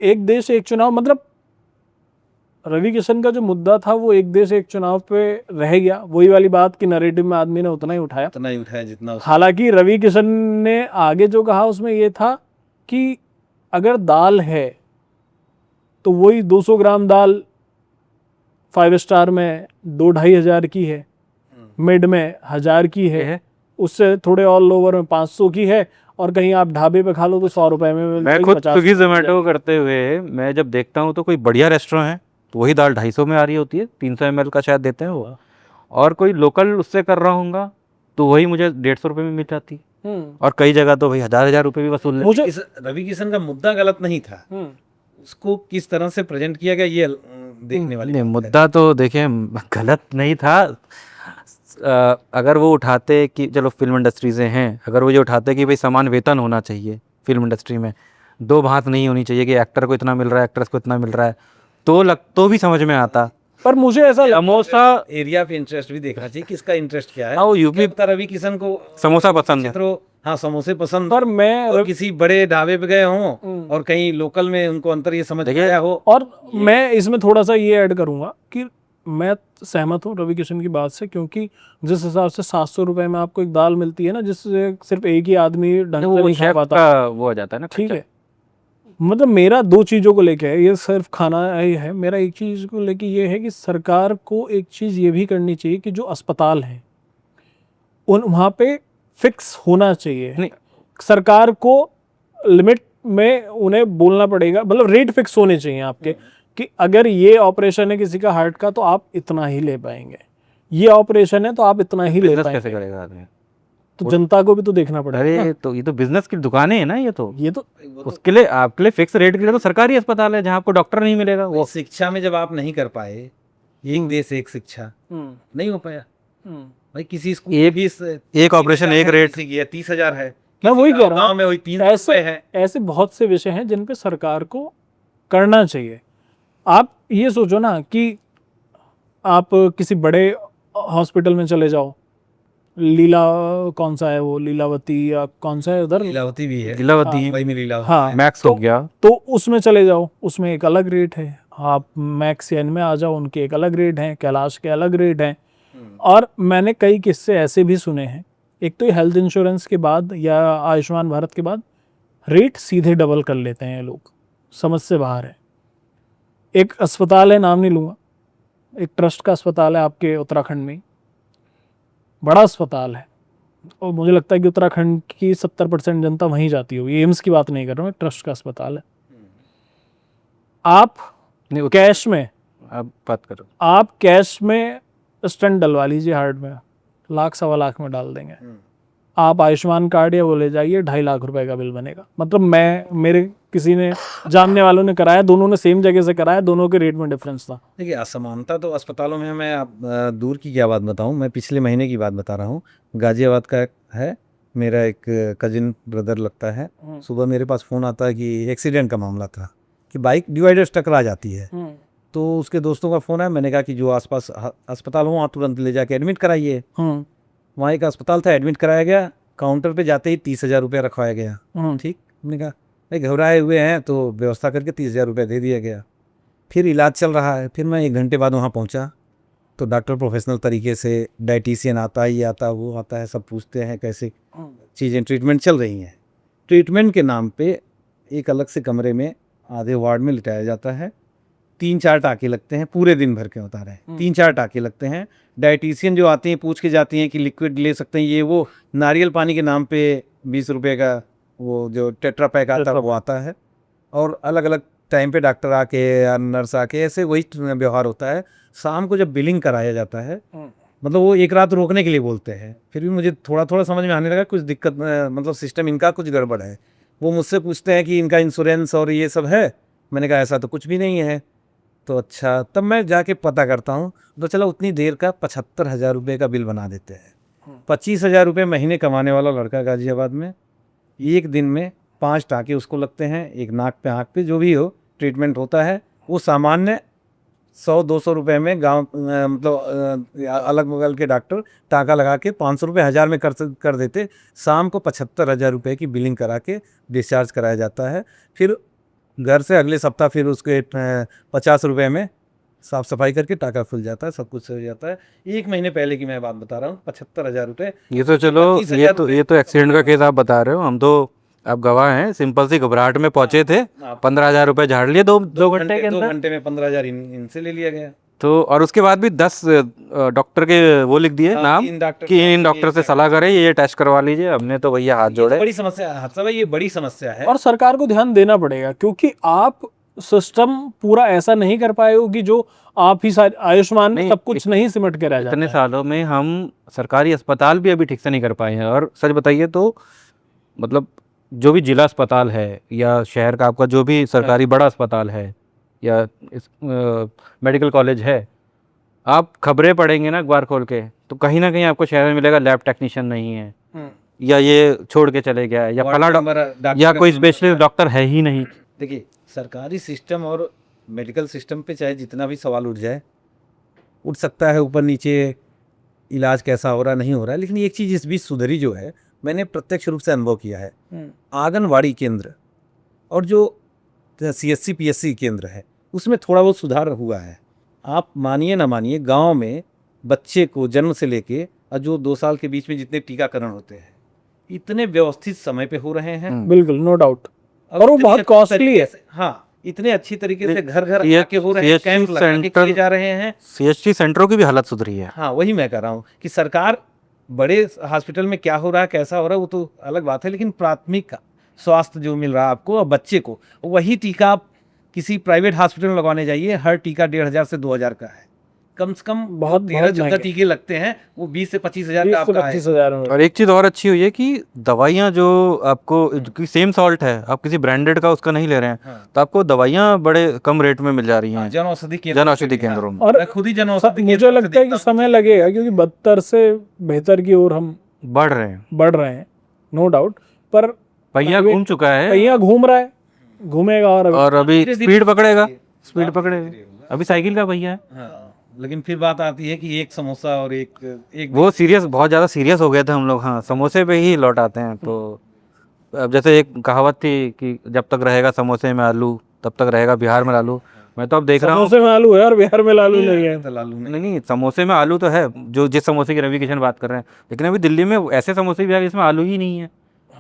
एक देश एक चुनाव, मतलब रवि किशन का जो मुद्दा था वो एक देश एक चुनाव पे रह गया। वही वाली बात कि नैरेटिव में आदमी ने उतना ही उठाया जितना। हालांकि रवि किशन ने आगे जो कहा उसमें ये था कि अगर दाल है तो वही 200 ग्राम दाल 5 स्टार में 2-2.5 हज़ार की है, मिड में 1000 की है, उससे थोड़े और लोअर में 500 की है, और कहीं आप ढाबे पे खा लो तो 100 रुपए में। मैं खुद स्विगी जोमेटो करते हुए मैं जब देखता हूँ तो कोई बढ़िया रेस्टोरेंट है तो वही दाल 250 में आ रही होती है, 300 ml का शायद देते हैं वो, और कोई लोकल उससे कर रहा होगा तो वही मुझे 150 रुपये में मिल जाती, और कई जगह तो भाई 1000 रुपये भी वसूल मुझे रवि किशन का मुद्दा गलत नहीं था, उसको किस तरह से प्रेजेंट किया गया ये देखने वाली नहीं, मुद्दा तो देखिए गलत नहीं था। अगर वो उठाते कि चलो फिल्म इंडस्ट्री से हैं, अगर वो ये उठाते कि भाई समान वेतन होना चाहिए फिल्म इंडस्ट्री में, 2 भांत नहीं होनी चाहिए कि एक्टर को इतना मिल रहा है एक्ट्रेस को इतना मिल रहा है, तो भी समझ में आता। पर मुझे ऐसा समोसा एरिया ऑफ इंटरेस्ट भी देखना चाहिए, किसका इंटरेस्ट क्या है। हाँ, वो यूपी रवि किशन को समोसा पसंद है, हाँ समोसे पसंद, पर मैं किसी बड़े ढाबे पे गए हों और कहीं लोकल में उनको अंतर ये समझ आया हो। और मैं इसमें थोड़ा सा ये ऐड करूंगा कि मैं सहमत हूँ रवि किशन की बात से, क्योंकि जिस हिसाब से 700 रुपये में आपको एक दाल मिलती है ना, जिससे सिर्फ एक ही आदमी ढंग से वो नहीं खा शेफ पाता, का वो हो जाता है ना, ठीक खर्चा। है। मतलब मेरा दो चीज़ों को लेके है, ये सिर्फ खाना ही है, मेरा एक चीज़ को लेके ये है कि सरकार को एक चीज़ ये भी करनी चाहिए कि जो अस्पताल हैं उन वहाँ पे फिक्स होना चाहिए। नहीं। सरकार को लिमिट में उन्हें बोलना पड़ेगा, मतलब रेट फिक्स होने चाहिए आपके, कि अगर ये ऑपरेशन है किसी का हार्ट का तो आप इतना ही ले पाएंगे, ये ऑपरेशन है तो आप इतना ही ले बिजनेस कैसे पाएंगे। करेगा आदमी? तो जनता को भी तो देखना पड़ेगा। अरे तो ये तो बिजनेस की दुकानें हैं ना, ये तो ये तो उसके लिए आपके लिए फिक्स रेट के लिए तो सरकारी अस्पताल है जहाँ आपको डॉक्टर नहीं मिलेगा। वो वो शिक्षा में जब आप नहीं कर पाए, एक देश एक शिक्षा नहीं हो पाया भाई। किसी स्कूल की फीस एक ऑपरेशन एक रेट। 30,000 है, मैं वही कह रहा गांव हूँ, में वही 300 ऐसे रुपए है। ऐसे बहुत से विषय हैं जिन पे सरकार को करना चाहिए। आप ये सोचो ना कि आप किसी बड़े हॉस्पिटल में चले जाओ, लीला कौन सा है वो, लीलावती या कौन सा है उधर, लीलावती भी है, लीलावती, वही में लीलावती हाँ, मैक्स हो गया। तो उसमें चले जाओ, उसमें एक अलग रेट है। आप मैक्स या में आ जाओ, उनके एक अलग रेट हैं, कैलाश के अलग रेट हैं। और मैंने कई किस्से ऐसे भी सुने हैं, एक तो ये हेल्थ इंश्योरेंस के बाद या आयुष्मान भारत के बाद रेट सीधे डबल कर लेते हैं ये लोग, समझ से बाहर है। एक अस्पताल है, नाम नहीं लूँगा, एक ट्रस्ट का अस्पताल है आपके उत्तराखंड में, बड़ा अस्पताल है, और मुझे लगता है कि उत्तराखंड की 70% जनता वहीं जाती होगी। एम्स की बात नहीं कर रहा हूँ, एक ट्रस्ट का अस्पताल है। आप नहीं, कैश में, अब बात करो। आप कैश में स्टेंट डलवा लीजिए हार्ट में, 1,00,000-1,15,000 में डाल देंगे। आप आयुष्मान कार्ड या वो ले जाइए, 2.5 लाख रुपए का बिल बनेगा। मतलब मेरे किसी ने जानने वालों ने कराया, दोनों ने सेम जगह से कराया, दोनों के रेट में डिफरेंस था। देखिए असमानता तो अस्पतालों में, मैं दूर की क्या बात बताऊं, मैं पिछले महीने की बात बता रहा हूं। गाजियाबाद का है, मेरा एक कजिन ब्रदर लगता है। सुबह मेरे पास फ़ोन आता है कि एक्सीडेंट का मामला था, कि बाइक डिवाइडर टकरा जाती है। तो उसके दोस्तों का फ़ोन है, मैंने कहा कि जो आसपास अस्पताल हो वहाँ तुरंत ले जाके एडमिट कराइए। वहाँ एक अस्पताल था, एडमिट कराया गया, काउंटर पे जाते ही 30,000 रुपये रखवाया गया। ठीक, हमने कहा भाई घबराए हुए हैं, तो व्यवस्था करके 30,000 रुपये दे दिया गया। फिर इलाज चल रहा है। फिर मैं 1 घंटे बाद वहाँ पहुँचा, तो डॉक्टर प्रोफेशनल तरीके से, डाइटिशियन आता है, ये आता वो आता है, सब पूछते हैं कैसे चीज़ें ट्रीटमेंट चल रही हैं। ट्रीटमेंट के नाम पे एक अलग से कमरे में आधे वार्ड में लिटाया जाता है। 3-4 टाँके लगते हैं, पूरे दिन भर के बता रहे हैं, 3-4 टाँके लगते हैं। डाइटिशियन जो आती हैं पूछ के जाती हैं कि लिक्विड ले सकते हैं, ये वो नारियल पानी के नाम पे 20 रुपये का वो जो टेट्रा पैक आता है वो आता है। और अलग अलग टाइम पे डॉक्टर आके या नर्स आके, ऐसे वही व्यवहार होता है। शाम को जब बिलिंग कराया जाता है, मतलब वो एक रात रोकने के लिए बोलते हैं। फिर भी मुझे थोड़ा थोड़ा समझ में आने लगा कुछ दिक्कत, मतलब सिस्टम इनका कुछ गड़बड़ है। वो मुझसे पूछते हैं कि इनका इंश्योरेंस और ये सब है। मैंने कहा ऐसा तो कुछ भी नहीं है। तो अच्छा, तब मैं जाके पता करता हूँ, तो चलो उतनी देर का 75,000 रुपये का बिल बना देते हैं। 25,000 रुपये महीने कमाने वाला लड़का गाजियाबाद में, एक दिन में 5 टाँके उसको लगते हैं, एक नाक पे आँख पे, जो भी हो ट्रीटमेंट होता है। वो सामान्य 100-200 रुपये में गांव मतलब अलग बगल के डॉक्टर टाँका लगा के 500 रुपये 1,000 में कर देते। शाम को 75,000 रुपये की बिलिंग करा के डिस्चार्ज कराया जाता है। फिर घर से अगले सप्ताह फिर उसके 50 रुपये में साफ़ सफाई करके टाँका खुल जाता है, सब कुछ हो जाता है। 1 महीने पहले की मैं बात बता रहा हूँ, 75,000 रुपये। ये तो चलो, ये तो एक्सीडेंट का केस आप बता रहे हो, हम तो आप गवाह हैं। सिंपल सी घबराहट में पहुंचे थे, 15,000 रुपये झाड़ लिए दो घंटे के अंदर। 2 घंटे में 15,000 इनसे ले लिया गया। तो और उसके बाद भी 10 डॉक्टर के वो लिख दिए नाम कि इन डॉक्टर से सलाह करें, ये टेस्ट करवा लीजिए। हमने तो भैया हाथ जोड़े। बड़ी समस्या है, ये बड़ी समस्या है। और सरकार को ध्यान देना पड़ेगा, क्योंकि आप सिस्टम पूरा ऐसा नहीं कर पाए हो कि जो आप ही आयुष्मान में सब कुछ नहीं सिमट के रह जाता है। इतने सालों में हम सरकारी अस्पताल भी अभी ठीक से नहीं कर पाए हैं। और सच बताइए तो मतलब जो भी जिला अस्पताल है या शहर का आपका जो भी सरकारी बड़ा अस्पताल है या मेडिकल कॉलेज है, आप खबरें पढ़ेंगे ना अखबार खोल के, तो कहीं ना कहीं आपको शहर में मिलेगा लैब टेक्नीशियन नहीं है, या ये छोड़ के चले गया, या फला या कोई स्पेशलिस्ट डॉक्टर है ही नहीं। देखिए सरकारी सिस्टम और मेडिकल सिस्टम पे चाहे जितना भी सवाल उठ जाए, उठ सकता है ऊपर नीचे, इलाज कैसा हो रहा नहीं हो रहा है, लेकिन एक चीज़ इस बीच सुधरी जो है, मैंने प्रत्यक्ष रूप से अनुभव किया है। आंगनवाड़ी केंद्र और जो CSC PSC केंद्र है, उसमें थोड़ा बहुत सुधार हुआ है। आप मानिए ना मानिए, गांव में बच्चे को जन्म से लेके और जो 2 साल के बीच में जितने टीकाकरण होते हैं, इतने व्यवस्थित समय पे हो रहे हैं। बिल्कुल, नो डाउट। और वो इतने बहुत अच्छी कॉस्टली तरीके है। से- हाँ, इतने अच्छी तरीके से घर घर CH आके हो रहे हैं, कैंप लगा के सेंटर- किए जा रहे हैं। CHC सेंटरों की भी हालत सुधरी है। हाँ, वही मैं कह रहा हूँ कि सरकार बड़े हॉस्पिटल में क्या हो रहा है, कैसा हो रहा है, वो तो अलग बात है, लेकिन प्राथमिक स्वास्थ्य जो मिल रहा है आपको और बच्चे को, वही टीका आप किसी प्राइवेट हॉस्पिटल में लगवाने जाइए, हर टीका 1,500 से 2,000 का है। कम से कम बहुत 13-14 महंगे। टीके लगते हैं, वो 20 से 25,000 का 20 से आपका है। 25,000 में। और एक चीज़ और अच्छी हुई है कि दवाइयाँ जो आपको क्योंकि सेम सॉल्ट है, आप किसी ब्रांडेड का उसका नहीं ले रहे हैं, हाँ। तो आपको दवाइयाँ बड़े कम रेट में मिल जा रही हैं जन औषधि केंद्र जन औषधि केंद्रों में। और मैं खुद ही जन औषधि मुझे केंद्र से लगता है कि देखता हूँ। समय लगेगा, क्योंकि बदतर से बेहतर की ओर हम बढ़ रहे हैं। बढ़ रहे हैं, नो डाउट। पर पहिया प्राइवेट- घूम चुका है पहिया घूम रहा है, घूमेगा और अभी धीरे-धीरे स्पीड पकड़ेगा, स्पीड धीरे-धीरे पकड़ेगा। होगा। अभी साइकिल का पहिया है। हाँ, लेकिन फिर बात आती है कि एक समोसा और एक वो सीरियस, बहुत ज़्यादा सीरियस हो गए थे हम लोग। हाँ, समोसे पे ही लौट आते हैं। तो अब जैसे एक कहावत थी कि जब तक रहेगा समोसे में आलू तब तक रहेगा बिहार में लालू। मैं तो अब देख रहा हूँ, समोसे में आलू है और बिहार में लालू नहीं है। तो लालू ने नहीं नहीं, समोसे में आलू तो है, जो जिस समोसे की रवि किशन बात कर रहे हैं, लेकिन अभी दिल्ली में ऐसे समोसे भी आ गए जिसमें आलू ही नहीं है।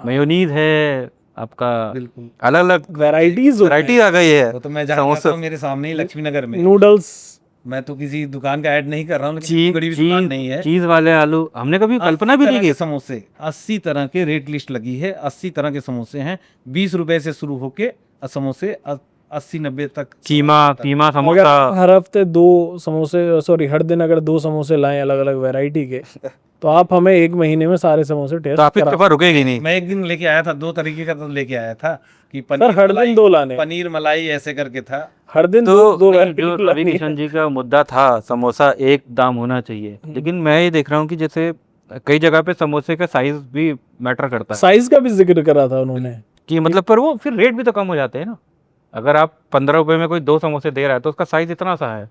मेयोनीज है आपका, बिल्कुल अलग अलग वेराइटीज वैरायटी आ गई है। वो तो मैं जानता हूँ, मेरे सामने ही लक्ष्मी नगर में। नूडल्स। मैं तो किसी दुकान का ऐड नहीं कर रहा हूँ, लेकिन इतनी बड़ी भी दुकान नहीं है। चीज वाले आलू हमने कभी कल्पना भी 80 नहीं तरह की। के समोसे, 80 तरह के रेट लिस्ट लगी है, 80 तरह के समोसे हैं, 20 रुपए से शुरू होके समोसे 80-90 तक। कीमा अगर समोसा। हर हफ्ते 2 समोसे, सॉरी हर दिन अगर 2 समोसे लाएं अलग अलग वैरायटी के, तो आप हमें 1 महीने में सारे समोसे टेस्ट तो आपकी करा। कृपा रुकेगी नहीं। मैं एक दिन लेके आया था, 2 तरीके का तो लेके आया था कि सर हर दिन 2 लाने, पनीर मलाई ऐसे करके था। हर दिन तो 2 नहीं, वैरायटी जो रवि किशन जी का मुद्दा था, समोसा एक दाम होना चाहिए, लेकिन मैं ये देख रहा हूँ कि जैसे कई जगह पे समोसे का साइज भी मैटर करता है साइज का भी जिक्र करा था उन्होंने। कि मतलब, पर वो फिर रेट भी तो कम हो जाते हैं ना। अगर आप 15 रुपए में कोई 2 समोसे दे रहा है तो उसका साइज इतना सा है,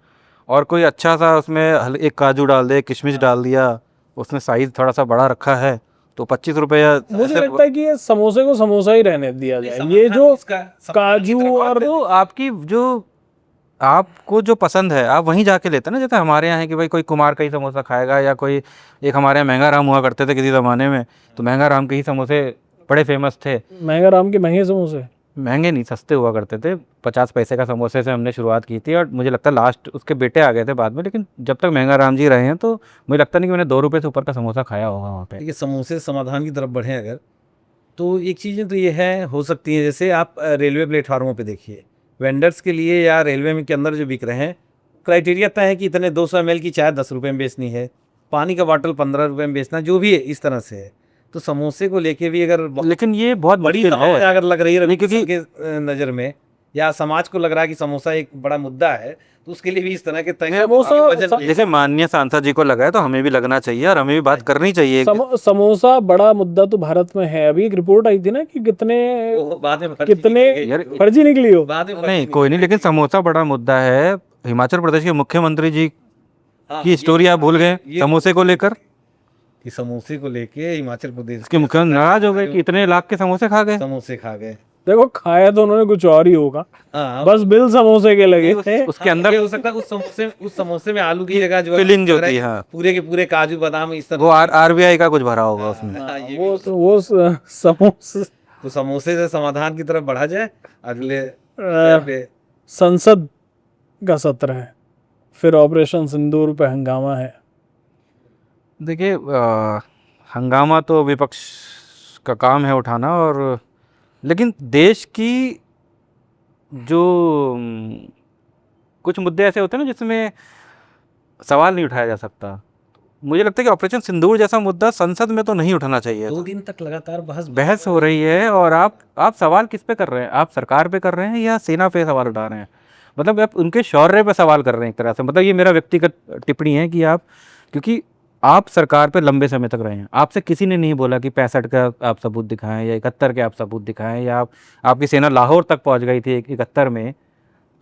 और कोई अच्छा सा उसमें एक काजू डाल दे, किशमिश डाल दिया, उसने साइज थोड़ा सा बड़ा रखा है, तो 25 रुपये या मुझे ऐसे- लगता है कि ये समोसे को समोसा ही रहने दिया जाए। ये जो काजू और तो आपकी जो आपको जो पसंद है आप वहीं जाके लेते हैं ना। जैसे हमारे यहाँ है कि भाई कोई कुमार का ही समोसा खाएगा, या कोई एक हमारे यहाँ महंगा राम हुआ करते थे किसी ज़माने में, तो महंगा राम के ही समोसे बड़े फेमस थे। महंगा राम के महंगे समोसे, महंगे नहीं, सस्ते हुआ करते थे। 50 पैसे का समोसे से हमने शुरुआत की थी, और मुझे लगता है लास्ट उसके बेटे आ गए थे बाद में, लेकिन जब तक महंगा राम जी रहे हैं तो मुझे लगता नहीं कि मैंने 2 रुपये से ऊपर का समोसा खाया होगा वहाँ पे। देखिए, समोसे समाधान की तरफ बढ़े अगर, तो एक चीज़ें तो ये है हो सकती हैं, जैसे आप रेलवे प्लेटफार्मों पे देखिए, वेंडर्स के लिए या रेलवे में के अंदर जो बिक रहे हैं, क्राइटेरिया तय है कि इतने 200 ml की चाय 10 रुपये में बेचनी है, पानी का बॉटल 15 रुपये में बेचना, जो भी है इस तरह से है। तो समोसे को लेके भी अगर लेकिन ये बहुत बड़ी मुश्किल है। समस्या अगर लग रही है रवि नहीं, क्योंकि- किशन के नज़र में, या समाज को लग रहा है कि समोसा एक बड़ा मुद्दा है, तो उसके लिए भी इस तरह के समोसा- जैसे माननीय सांसद जी को लगा है तो हमें भी लगना चाहिए, और हमें भी बात करनी चाहिए। समोसा बड़ा मुद्दा तो भारत में है। अभी एक रिपोर्ट आई थी ना कि कितने बाद में फर्जी कितने निकली। यार, फर्जी निकली हो। बाद में फर्जी नहीं निकली। कोई नहीं, लेकिन समोसा बड़ा मुद्दा है। हिमाचल प्रदेश के मुख्यमंत्री जी हाँ, की स्टोरी आप भूल गए समोसे को लेकर, कि समोसे को लेके हिमाचल प्रदेश इसके मुख्यमंत्री नाराज हो गए कि इतने लाख के समोसे खा गए। समोसे खा गए। देखो खाया तो उन्होंने कुछ और ही होगा, हाँ, बस बिल समोसे के लगे थे। उसके अंदर ये हो सकता है उस समोसे में आलू की जगह जो है फिलिंग जो थी, हाँ, पूरे के पूरे काजू बादाम इस तरह। वो RBI का कुछ भरा होगा उसमें। हाँ, ये वो समोसे तो समोसे से समाधान की तरफ बढ़ा जाए। अगले पे संसद का सत्र है, फिर ऑपरेशन सिंदूर पे हंगामा है। देखिए, हंगामा तो विपक्ष का काम है उठाना, और लेकिन देश की जो कुछ मुद्दे ऐसे होते हैं ना जिसमें सवाल नहीं उठाया जा सकता। मुझे लगता है कि ऑपरेशन सिंदूर जैसा मुद्दा संसद में तो नहीं उठाना चाहिए। 2 दिन तक लगातार बहस हो रही है, और आप सवाल किस पे कर रहे हैं? आप सरकार पे कर रहे हैं या सेना पे सवाल उठा रहे हैं? मतलब आप उनके शौर्य पे सवाल कर रहे हैं एक तरह से। मतलब ये मेरा व्यक्तिगत टिप्पणी है कि आप, क्योंकि आप सरकार पे लंबे समय तक रहे हैं, आपसे किसी ने नहीं बोला कि 65 का आप सबूत दिखाएं या 71 के आप सबूत दिखाएं, या आपकी सेना लाहौर तक पहुंच गई थी 71 में,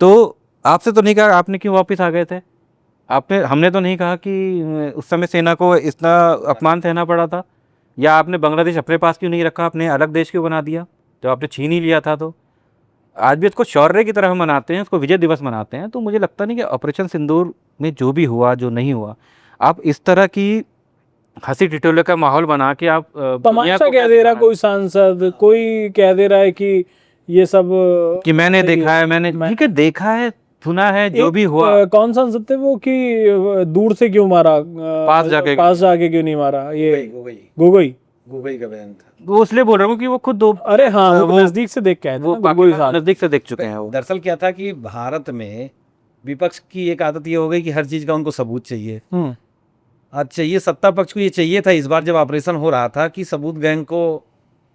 तो आपसे तो नहीं कहा आपने क्यों वापस आ गए थे। हमने तो नहीं कहा कि उस समय सेना को इतना अपमान सहना पड़ा था, या आपने बांग्लादेश अपने पास क्यों नहीं रखा, आपने अलग देश क्यों बना दिया जब आपने छीन ही लिया था। तो आज भी इसको शौर्य की तरह मनाते हैं, उसको विजय दिवस मनाते हैं। तो मुझे लगता नहीं कि ऑपरेशन सिंदूर में जो भी हुआ, जो नहीं हुआ, आप इस तरह की हंसी ठिठोले का माहौल बना के आप दुनिया तमाशा को कह क्या दे रहा दिखा रहे कोई सांसद, कोई कह दे रहा है कि ये सब हैं? कि मैंने सही देखा है, मैंने ठीक है देखा है, सुना है, जो भी हुआ। कौन सांसद थे वो कि दूर से क्यों मारा, पास जाके पास जाके क्यों नहीं मारा, ये गोगोई गोगोई। गोगोई का बयान था। वो इसलिए बोल रहा हूँ कि वो खुद दो अरे हाँ, वो वो नजदीक से देख के आए थे वो ना गोगोई पाकिस्तान साहब। नजदीक से देख चुके हैं वो। दरअसल क्या था कि भारत में विपक्ष की एक आदत ये हो गई कि हर चीज का उनको सबूत चाहिए। हम्म। आज चाहिए, सत्ता पक्ष को ये चाहिए था इस बार जब ऑपरेशन हो रहा था कि सबूत गैंग को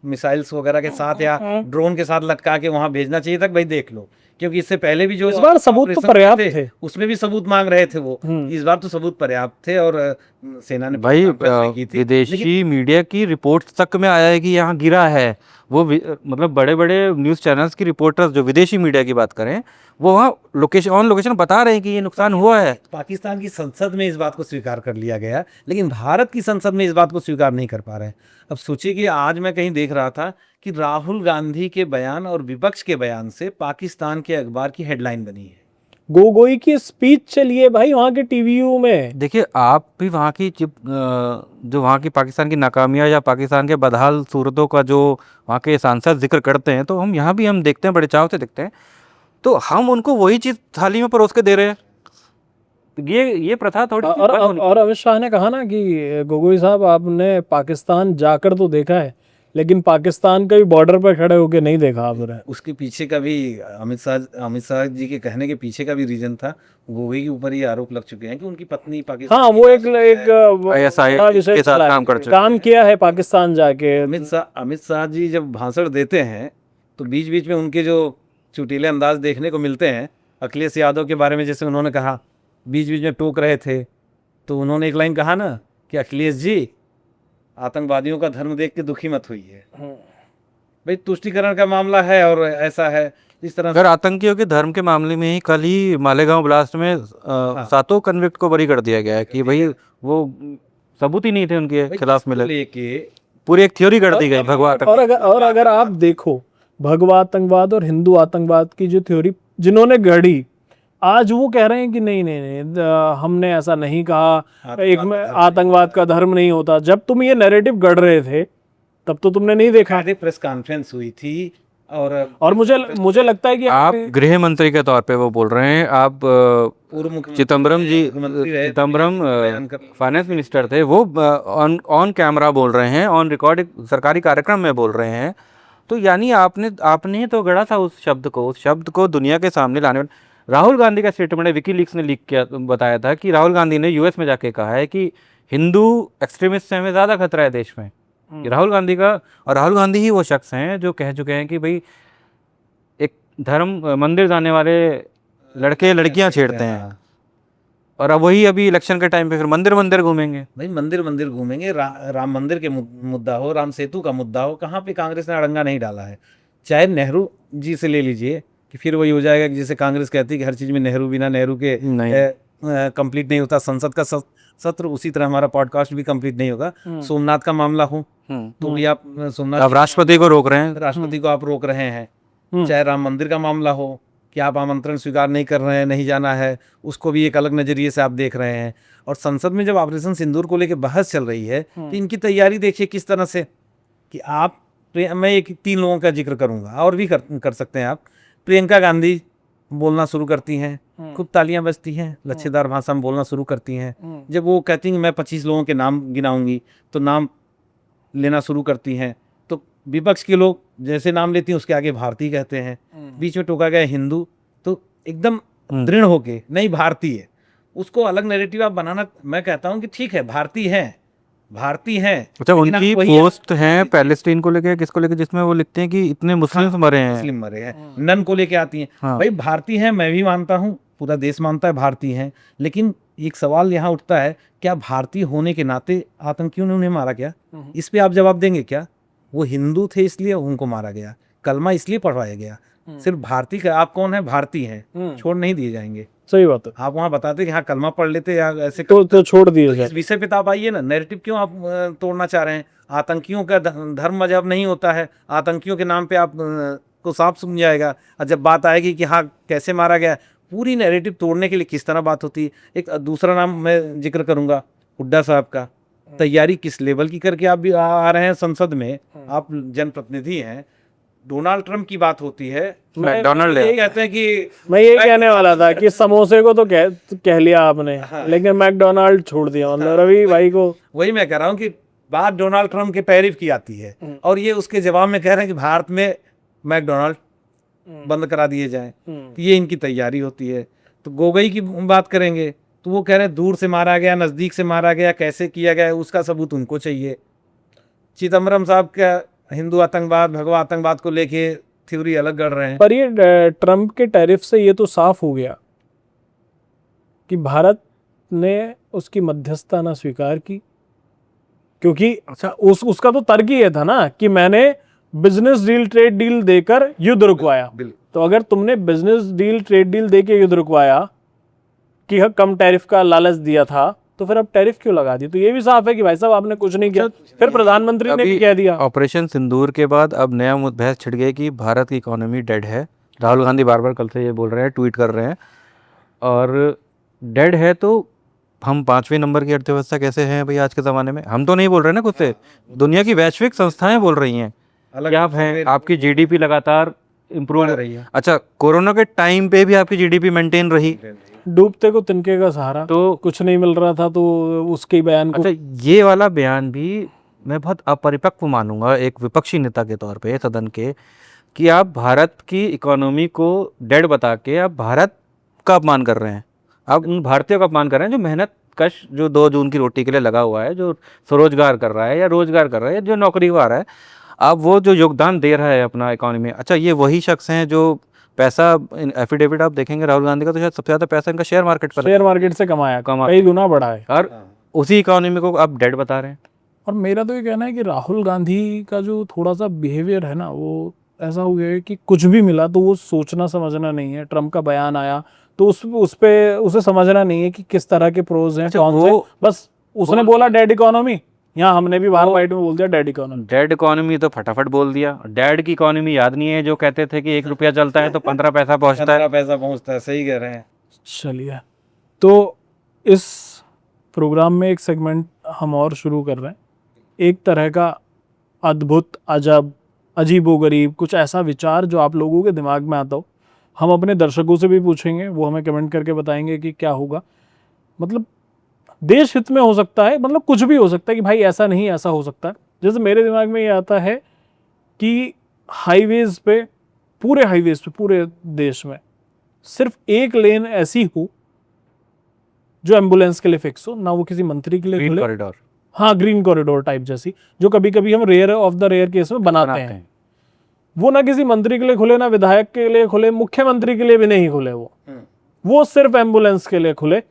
मिसाइल्स वगैरह के साथ या ड्रोन के साथ लटका के वहां भेजना चाहिए था कि भाई देख लो, क्योंकि इससे पहले भी जो इस बार सबूत तो ऑपरेशन पर्याप्त थे, थे। उसमें भी सबूत मांग रहे थे वो। हम्म। इस बार तो सबूत पर्याप्त थे और सेना ने भाई कार्रवाई की थी। विदेशी मीडिया की रिपोर्ट तक में आया है कि यहाँ गिरा है। वो मतलब बड़े बड़े न्यूज़ चैनल्स की रिपोर्टर्स जो विदेशी मीडिया की बात करें, वो वहाँ लोकेशन ऑन लोकेशन बता रहे हैं कि ये नुकसान हुआ है। पाकिस्तान की संसद में इस बात को स्वीकार कर लिया गया, लेकिन भारत की संसद में इस बात को स्वीकार नहीं कर पा रहे हैं। अब सोचिए कि आज मैं कहीं देख रहा था कि राहुल गांधी के बयान और विपक्ष के बयान से पाकिस्तान के अखबार की हेडलाइन बनी है। गोगोई की स्पीच चली है भाई वहां के टीवीयू में। देखिए आप भी वहाँ की जो वहाँ की पाकिस्तान की नाकामियाँ या पाकिस्तान के बदहाल सूरतों का जो वहाँ के सांसद जिक्र करते हैं, तो हम यहाँ भी हम देखते हैं, बड़े चाव से देखते हैं। तो हम उनको वही चीज़ थाली में परोस के दे रहे हैं। ये प्रथा थोड़ी सी बंद होनी और अमित शाह ने कहा ना कि गोगोई साहब आपने पाकिस्तान जाकर तो देखा है, लेकिन पाकिस्तान के भी बॉर्डर पर खड़े होकर नहीं देखा आपने। उसके पीछे का भी अमित शाह जी के कहने के पीछे का भी रीजन था। गोगोई के ऊपर ये आरोप लग चुके हैं कि उनकी पत्नी पाकिस्तान हाँ, वो एक ISI बड़ा विषय के साथ चला है। काम कर चुके काम किया है पाकिस्तान जाके। अमित शाह जी जब भाषण देते हैं तो बीच बीच में उनके जो चुटीले अंदाज देखने को मिलते हैं। अखिलेश यादव के बारे में जैसे उन्होंने कहा, बीच बीच में टोक रहे थे, तो उन्होंने एक लाइन कहा ना कि अखिलेश जी आतंकवादियों का धर्म देख के दुखी मत हुई है। भाई तुष्टीकरण का मामला है और ऐसा है इस तरह अगर आतंकियों के धर्म के मामले में ही कल ही मालेगांव ब्लास्ट में 7 कन्विक्ट को बरी कर दिया गया है कि भाई वो सबूत ही नहीं थे उनके खिलाफ मिले, लेके पूरी एक थ्योरी कर दी गई भगवान। और अगर आप देखो भगवा आतंकवाद और हिंदू आतंकवाद की जो थ्योरी जिन्होंने गढ़ी, आज वो कह रहे हैं कि नहीं नहीं नहीं हमने ऐसा नहीं कहा, एक में आतंकवाद का धर्म नहीं होता। जब तुम ये नैरेटिव गढ़ रहे थे तब तो तुमने नहीं देखा। प्रेस कॉन्फ्रेंस हुई थी और मुझे लगता है कि आप गृह मंत्री के तौर पे वो बोल रहे हैं। आप चिदम्बरम फाइनेंस मिनिस्टर थे, वो ऑन कैमरा बोल रहे हैं, ऑन रिकॉर्ड सरकारी कार्यक्रम में बोल रहे हैं। तो यानी आपने तो गढ़ा था उस शब्द को दुनिया के सामने लाने। राहुल गांधी का स्टेटमेंट है, विकीलीक्स ने लीक किया, बताया था कि राहुल गांधी ने यूएस में जाके कहा है कि हिंदू एक्सट्रीमिस्ट से हमें ज़्यादा खतरा है देश में। ये राहुल गांधी का, और राहुल गांधी ही वो शख्स हैं जो कह चुके हैं कि भाई एक मंदिर जाने वाले लड़के लड़कियां छेड़ते हैं, और अब वही अभी इलेक्शन के टाइम पे फिर मंदिर घूमेंगे। भाई मंदिर घूमेंगे। राम मंदिर के मुद्दा हो, राम सेतु का मुद्दा हो, कहाँ पे कांग्रेस ने अड़ंगा नहीं डाला है। चाहे नेहरू जी से ले लीजिए कि फिर वही हो जाएगा कि जैसे कांग्रेस कहती है कि हर चीज़ में नेहरू, बिना नेहरू के कंप्लीट नहीं होता संसद का सत्र, उसी तरह हमारा पॉडकास्ट भी कंप्लीट नहीं होगा। सोमनाथ का मामला हो तो भी आप सोमनाथ, आप राष्ट्रपति को रोक रहे हैं, राष्ट्रपति को आप रोक रहे हैं। चाहे राम मंदिर का मामला हो कि आप आमंत्रण स्वीकार नहीं कर रहे हैं, नहीं जाना है, उसको भी एक अलग नज़रिए से आप देख रहे हैं। और संसद में जब ऑपरेशन सिंदूर को लेकर बहस चल रही है तो इनकी तैयारी देखिए किस तरह से कि आप, मैं एक 3 लोगों का जिक्र करूंगा और भी कर सकते हैं आप। प्रियंका गांधी बोलना शुरू करती हैं, खूब तालियां बजती हैं, लच्छेदार भाषा में बोलना शुरू करती हैं। जब वो कहती हैं मैं 25 लोगों के नाम गिनाऊंगी तो नाम लेना शुरू करती हैं, तो विपक्ष के लोग जैसे नाम लेती हैं उसके आगे भारतीय कहते हैं। बीच में टोका गया हिंदू, तो एकदम दृढ़ होके नहीं भारतीय, उसको अलग नैरेटिव आप बनाना। मैं कहता हूँ कि ठीक है भारतीय हैं। अच्छा, उनकी पोस्ट है पैलेस्टीन को लेके, किसको लेके, जिसमें वो लिखते हैं कि इतने मुस्लिम मरे हैं, नन को लेके आती हैं। भाई भारतीय हैं, मैं भी मानता हूँ, पूरा देश मानता है भारतीय हैं, लेकिन एक सवाल यहाँ उठता है, क्या भारतीय होने के नाते आतंकियों ने उन्हें मारा क्या? इस पे आप जवाब देंगे क्या? वो हिंदू थे इसलिए उनको मारा गया, कलमा इसलिए पढ़वाया गया। सिर्फ भारतीय का, आप कौन है? भारतीय हैं, छोड़ नहीं दिए जाएंगे। सही बात है। आप वहाँ बताते कि हाँ कलमा पढ़ लेते या ऐसे तो छोड़ दिए जाए। इस विषय पे तो आप आइए ना, नैरेटिव क्यों आप तोड़ना चाह रहे हैं? आतंकियों का धर्म मजहब नहीं होता है, आतंकियों के नाम पे आप को साफ सुन जाएगा। और जब बात आएगी कि हाँ कैसे मारा गया, पूरी नैरेटिव तोड़ने के लिए किस तरह बात होती है। एक दूसरा नाम मैं जिक्र करूंगा, हुड्डा साहब का। तैयारी किस लेवल की करके आप भी आ रहे हैं संसद में, आप जनप्रतिनिधि हैं। डोनाल्ड ट्रंप की बात होती है, मैकडोनल्ड ये है। कहते हैं कि मैं ये कहने वाला था कि समोसे को तो कह लिया आपने, लेकिन मैकडोनाल्ड छोड़ दिया, मतलब रवि भाई को। वही मैं कह रहा हूँ कि बात डोनाल्ड ट्रंप के टैरिफ की आती है और ये उसके जवाब में कह रहे हैं कि भारत में मैकडोनाल्ड बंद करा दिए जाएं। तो ये इनकी तैयारी होती है। तो गोगोई की बात करेंगे तो वो कह रहे हैं दूर से मारा गया, नज़दीक से मारा गया, कैसे किया गया, उसका सबूत उनको चाहिए। चिदम्बरम साहब का हिंदू आतंकवाद, भगवा आतंकवाद को लेके थ्योरी अलग गढ़ रहे हैं। पर ये ट्रंप के टैरिफ से ये तो साफ हो गया कि भारत ने उसकी मध्यस्थता ना स्वीकार की, क्योंकि अच्छा उसका तो तर्क ही ये था ना कि मैंने बिजनेस डील, ट्रेड डील देकर युद्ध रुकवाया। तो अगर तुमने बिजनेस डील, ट्रेड डील देके युद्ध रुकवाया कि कम टैरिफ का लालच दिया था, तो फिर अब टैरिफ क्यों लगा दी? तो ये भी साफ है कि भाई साहब आपने कुछ नहीं किया। फिर प्रधानमंत्री ने भी कह दिया। ऑपरेशन सिंदूर के बाद अब नया बहस छिड़ गई कि भारत की इकोनॉमी डेड है। राहुल गांधी बार बार कल से ये बोल रहे हैं, ट्वीट कर रहे हैं। और डेड है तो हम 5वें नंबर की अर्थव्यवस्था कैसे हैं भाई आज के ज़माने में? हम तो नहीं बोल रहे ना खुद से, दुनिया की वैश्विक संस्थाएं बोल रही हैं कि आप हैं, आपकी जीडीपी लगातार इम्प्रूव हो रही है। अच्छा, कोरोना के टाइम पे भी आपकी जीडीपी मेंटेन रही। डूबते को तिनके का सहारा, तो कुछ नहीं मिल रहा था, तो उसके बयान को। अच्छा, ये वाला बयान भी मैं बहुत अपरिपक्व मानूंगा एक विपक्षी नेता के तौर पे सदन के, कि आप भारत की इकोनॉमी को डेड बता के आप भारत का अपमान कर रहे हैं। आप उन भारतीयों का अपमान कर रहे हैं जो मेहनत कश, जो 2 जून की रोटी के लिए लगा हुआ है, जो स्वरोजगार कर रहा है या रोजगार कर रहा है, जो नौकरी को आ रहा है, आप वो जो योगदान दे रहा है अपना इकोनॉमी में। अच्छा, ये वही शख्स हैं जो पैसा, एफिडेविट आप देखेंगे राहुल गांधी का, तो शायद सबसे ज़्यादा पैसा इनका शेयर मार्केट पर, शेयर मार्केट से कमाया, कई गुना बढ़ा है, और उसी इकोनॉमी को आप डेड बता रहे हैं। और मेरा तो ये कहना है कि राहुल गांधी का जो थोड़ा सा बिहेवियर है ना, वो ऐसा हो गया है कि कुछ भी मिला तो वो सोचना समझना नहीं है। ट्रम्प का बयान आया तो उस पे उसे समझना नहीं है कि किस तरह के प्रोज हैं, कौन से। बस उसने बोला डेड इकोनॉमी, यहाँ हमने भी बाहर वाइट में बोल दिया डेड इकोनॉमी। डेड इकोनॉमी तो फटाफट बोल दिया। डेड की इकोनॉमी याद नहीं है जो कहते थे कि 1 रुपया चलता है तो 15 पैसा पहुंचता है। 15 पैसा पहुंचता है, सही कह रहे हैं। चलिए, तो इस प्रोग्राम में एक सेगमेंट हम और शुरू कर रहे हैं। एक तरह का अद्भुत, अजब, अजीबोगरीब कुछ ऐसा विचार जो आप लोगों के दिमाग में आता हो, हम अपने दर्शकों से भी पूछेंगे, वो हमें कमेंट करके बताएंगे कि क्या होगा। मतलब देश हित में हो सकता है, मतलब कुछ भी हो सकता है कि भाई ऐसा नहीं, ऐसा हो सकता है। जैसे मेरे दिमाग में ये आता है कि हाईवेज पे, पूरे हाईवेज पे, पूरे देश में सिर्फ एक लेन ऐसी हो जो एम्बुलेंस के लिए फिक्स हो, ना वो किसी मंत्री के लिए ग्रीन खुले। कॉरिडोर, हाँ, ग्रीन कॉरिडोर टाइप जैसी, जो कभी कभी हम rare of the rare case में बनाते हैं। वो ना किसी मंत्री के लिए खुले, ना विधायक के लिए खुले, मुख्यमंत्री के लिए भी नहीं खुले, वो सिर्फ एम्बुलेंस के लिए खुले।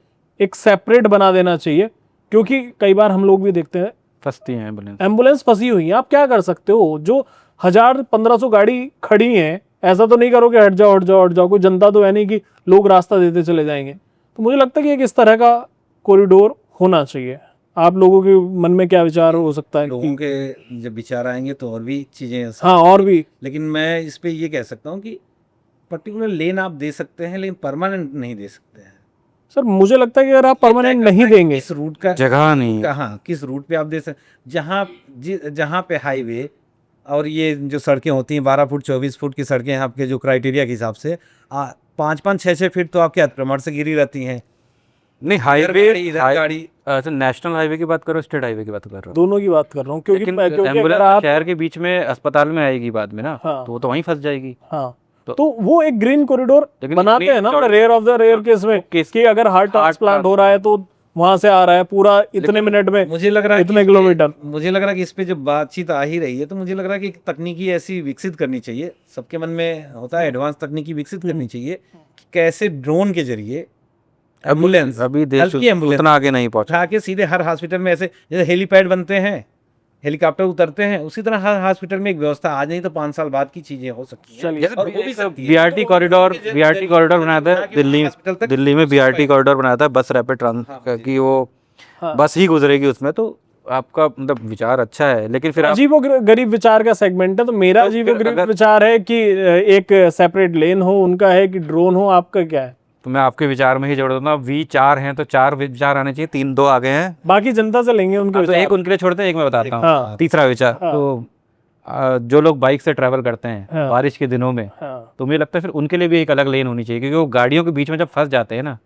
एक सेपरेट बना देना चाहिए, क्योंकि कई बार हम लोग भी देखते हैं फंसती हैं एम्बुलेंस फंसी हुई है। आप क्या कर सकते हो? जो 1000-1500 गाड़ी खड़ी हैं, ऐसा तो नहीं करो कि हट जाओ हट जाओ हट जाओ, कोई जनता तो है नहीं कि लोग रास्ता देते चले जाएंगे। तो मुझे लगता है कि एक इस तरह का कॉरिडोर होना चाहिए। आप लोगों के मन में क्या विचार हो सकता है? लोगों के जब विचार आएंगे तो और भी चीजें, हाँ, और भी। लेकिन मैं इस पे ये कह सकता हूँ कि पर्टिकुलर लेन आप दे सकते हैं, लेकिन परमानेंट नहीं दे सकते हैं। सर, मुझे लगता है कि अगर आप परमानेंट नहीं देंगे, इस रूट का जगह नहीं, कहाँ किस रूट पे आप दे सकते, जहाँ पे हाईवे और ये जो सड़कें होती हैं 12 फुट 24 फुट की सड़कें, आपके जो क्राइटेरिया के हिसाब से 5-5 6-6 फीट तो आपके अतिक्रमण से गिरी रहती हैं। नहीं, हाईवे, इधर गाड़ी, नेशनल हाईवे की बात करो, स्टेट हाईवे की बात कर रहा हूँ। दोनों की बात कर रहा हूँ, क्योंकि एम्बुलेंस अगर आप, शहर के बीच में अस्पताल में आएगी बाद में ना, हाँ, तो वो तो वहीं फंस जाएगी। हाँ, तो वो एक ग्रीन कॉरिडोर बनाते हैं ना, rare of the rare case में, कि अगर हार्ट ट्रांसप्लांट हो रहा है तो वहां से आ रहा है पूरा इतने मिनट में, मुझे लग रहा है इतने किलोमीटर। मुझे लग रहा है कि इस पे जब बातचीत आ ही रही है तो मुझे लग रहा है कि तकनीकी ऐसी विकसित करनी चाहिए, सबके मन में होता है एडवांस तकनीकी विकसित करनी चाहिए, कैसे ड्रोन के जरिए एम्बुलेंस, अभी देश एम्बुलेंस उतना आगे नहीं पहुंचा, उठा के सीधे हर हॉस्पिटल में, ऐसे जैसे हेलीपैड बनते हैं, हेलीकॉप्टर उतरते हैं, उसी तरह हर हॉस्पिटल में एक व्यवस्था आज नहीं तो 5 साल बाद की चीजें हो सकती हैं। चलिए, और वो भी सकती है। बीआरटी कॉरिडोर बनाया था दिल्ली में बीआरटी कॉरिडोर बनाया था बस रैपिड ट्रांसपोर्ट की, वो बस ही गुजरेगी उसमें, तो आपका मतलब विचार अच्छा है, लेकिन फिर आप अजीबो गरीब विचार का सेगमेंट है, तो मेरा तो अजीबो फिर गरीब अगर- विचार है कि एक सेपरेट लेन हो, उनका है कि ड्रोन हो, आपका क्या है? तो मैं आपके विचार में ही जोड़ दूंगा, V4 हैं तो 4 विचार आने चाहिए, 3 2 आगे हैं। बाकी जनता से लेंगे उनके हाँ, तो विचार। एक उनके लिए छोड़ते हैं, एक मैं बताता हूँ। हाँ। तीसरा विचार, हाँ। तो जो लोग बाइक से ट्रैवल करते हैं हाँ। बारिश के दिनों में, हाँ, तो मुझे लगता है फिर उनके लिए भी एक अलग लेन होनी चाहिए, क्योंकि वो गाड़ियों के बीच में जब फंस जाते हैं ना,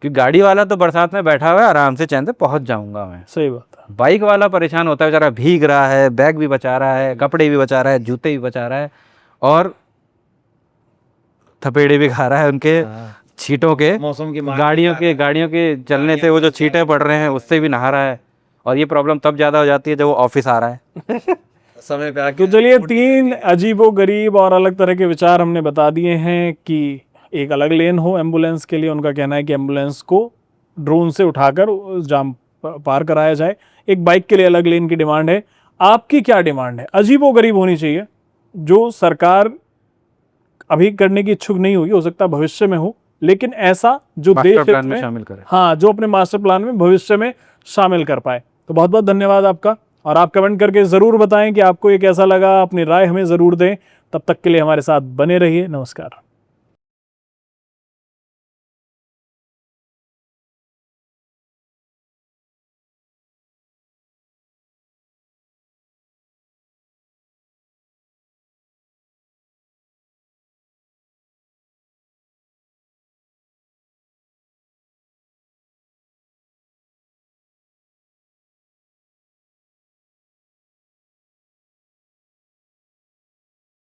क्योंकि गाड़ी वाला तो बरसात में बैठा हुआ है, आराम से चैन से पहुंच जाऊंगा मैं। सही बात है। बाइक वाला परेशान होता है बेचारा, भीग रहा है, बैग भी बचा रहा है, कपड़े भी बचा रहा है, जूते भी बचा रहा है, और थपेड़े भी खा रहा है उनके छींटों के, मौसम की मार गाड़ियों के चलने से वो जो छींटे पड़ रहे हैं उससे भी नहा रहा है। और ये प्रॉब्लम तब ज़्यादा हो जाती है जब वो ऑफिस आ रहा है। समय पे तो आके चलिए, 3 अजीबो गरीब और अलग तरह के विचार हमने बता दिए हैं कि एक अलग लेन हो एम्बुलेंस के लिए। उनका कहना है कि एम्बुलेंस को ड्रोन से उठाकर जाम पार कराया जाए। एक बाइक के लिए अलग लेन की डिमांड है। आपकी क्या डिमांड है? अजीबो गरीब होनी चाहिए, जो सरकार अभी करने की इच्छुक नहीं होगी, हो सकता है भविष्य में हो, लेकिन ऐसा जो मास्टर देश हित प्लान में में, शामिल करें। हाँ, जो अपने मास्टर प्लान में भविष्य में शामिल कर पाए। तो बहुत बहुत धन्यवाद आपका, और आप कमेंट करके ज़रूर बताएं कि आपको ये कैसा लगा, अपनी राय हमें ज़रूर दें। तब तक के लिए हमारे साथ बने रहिए। नमस्कार।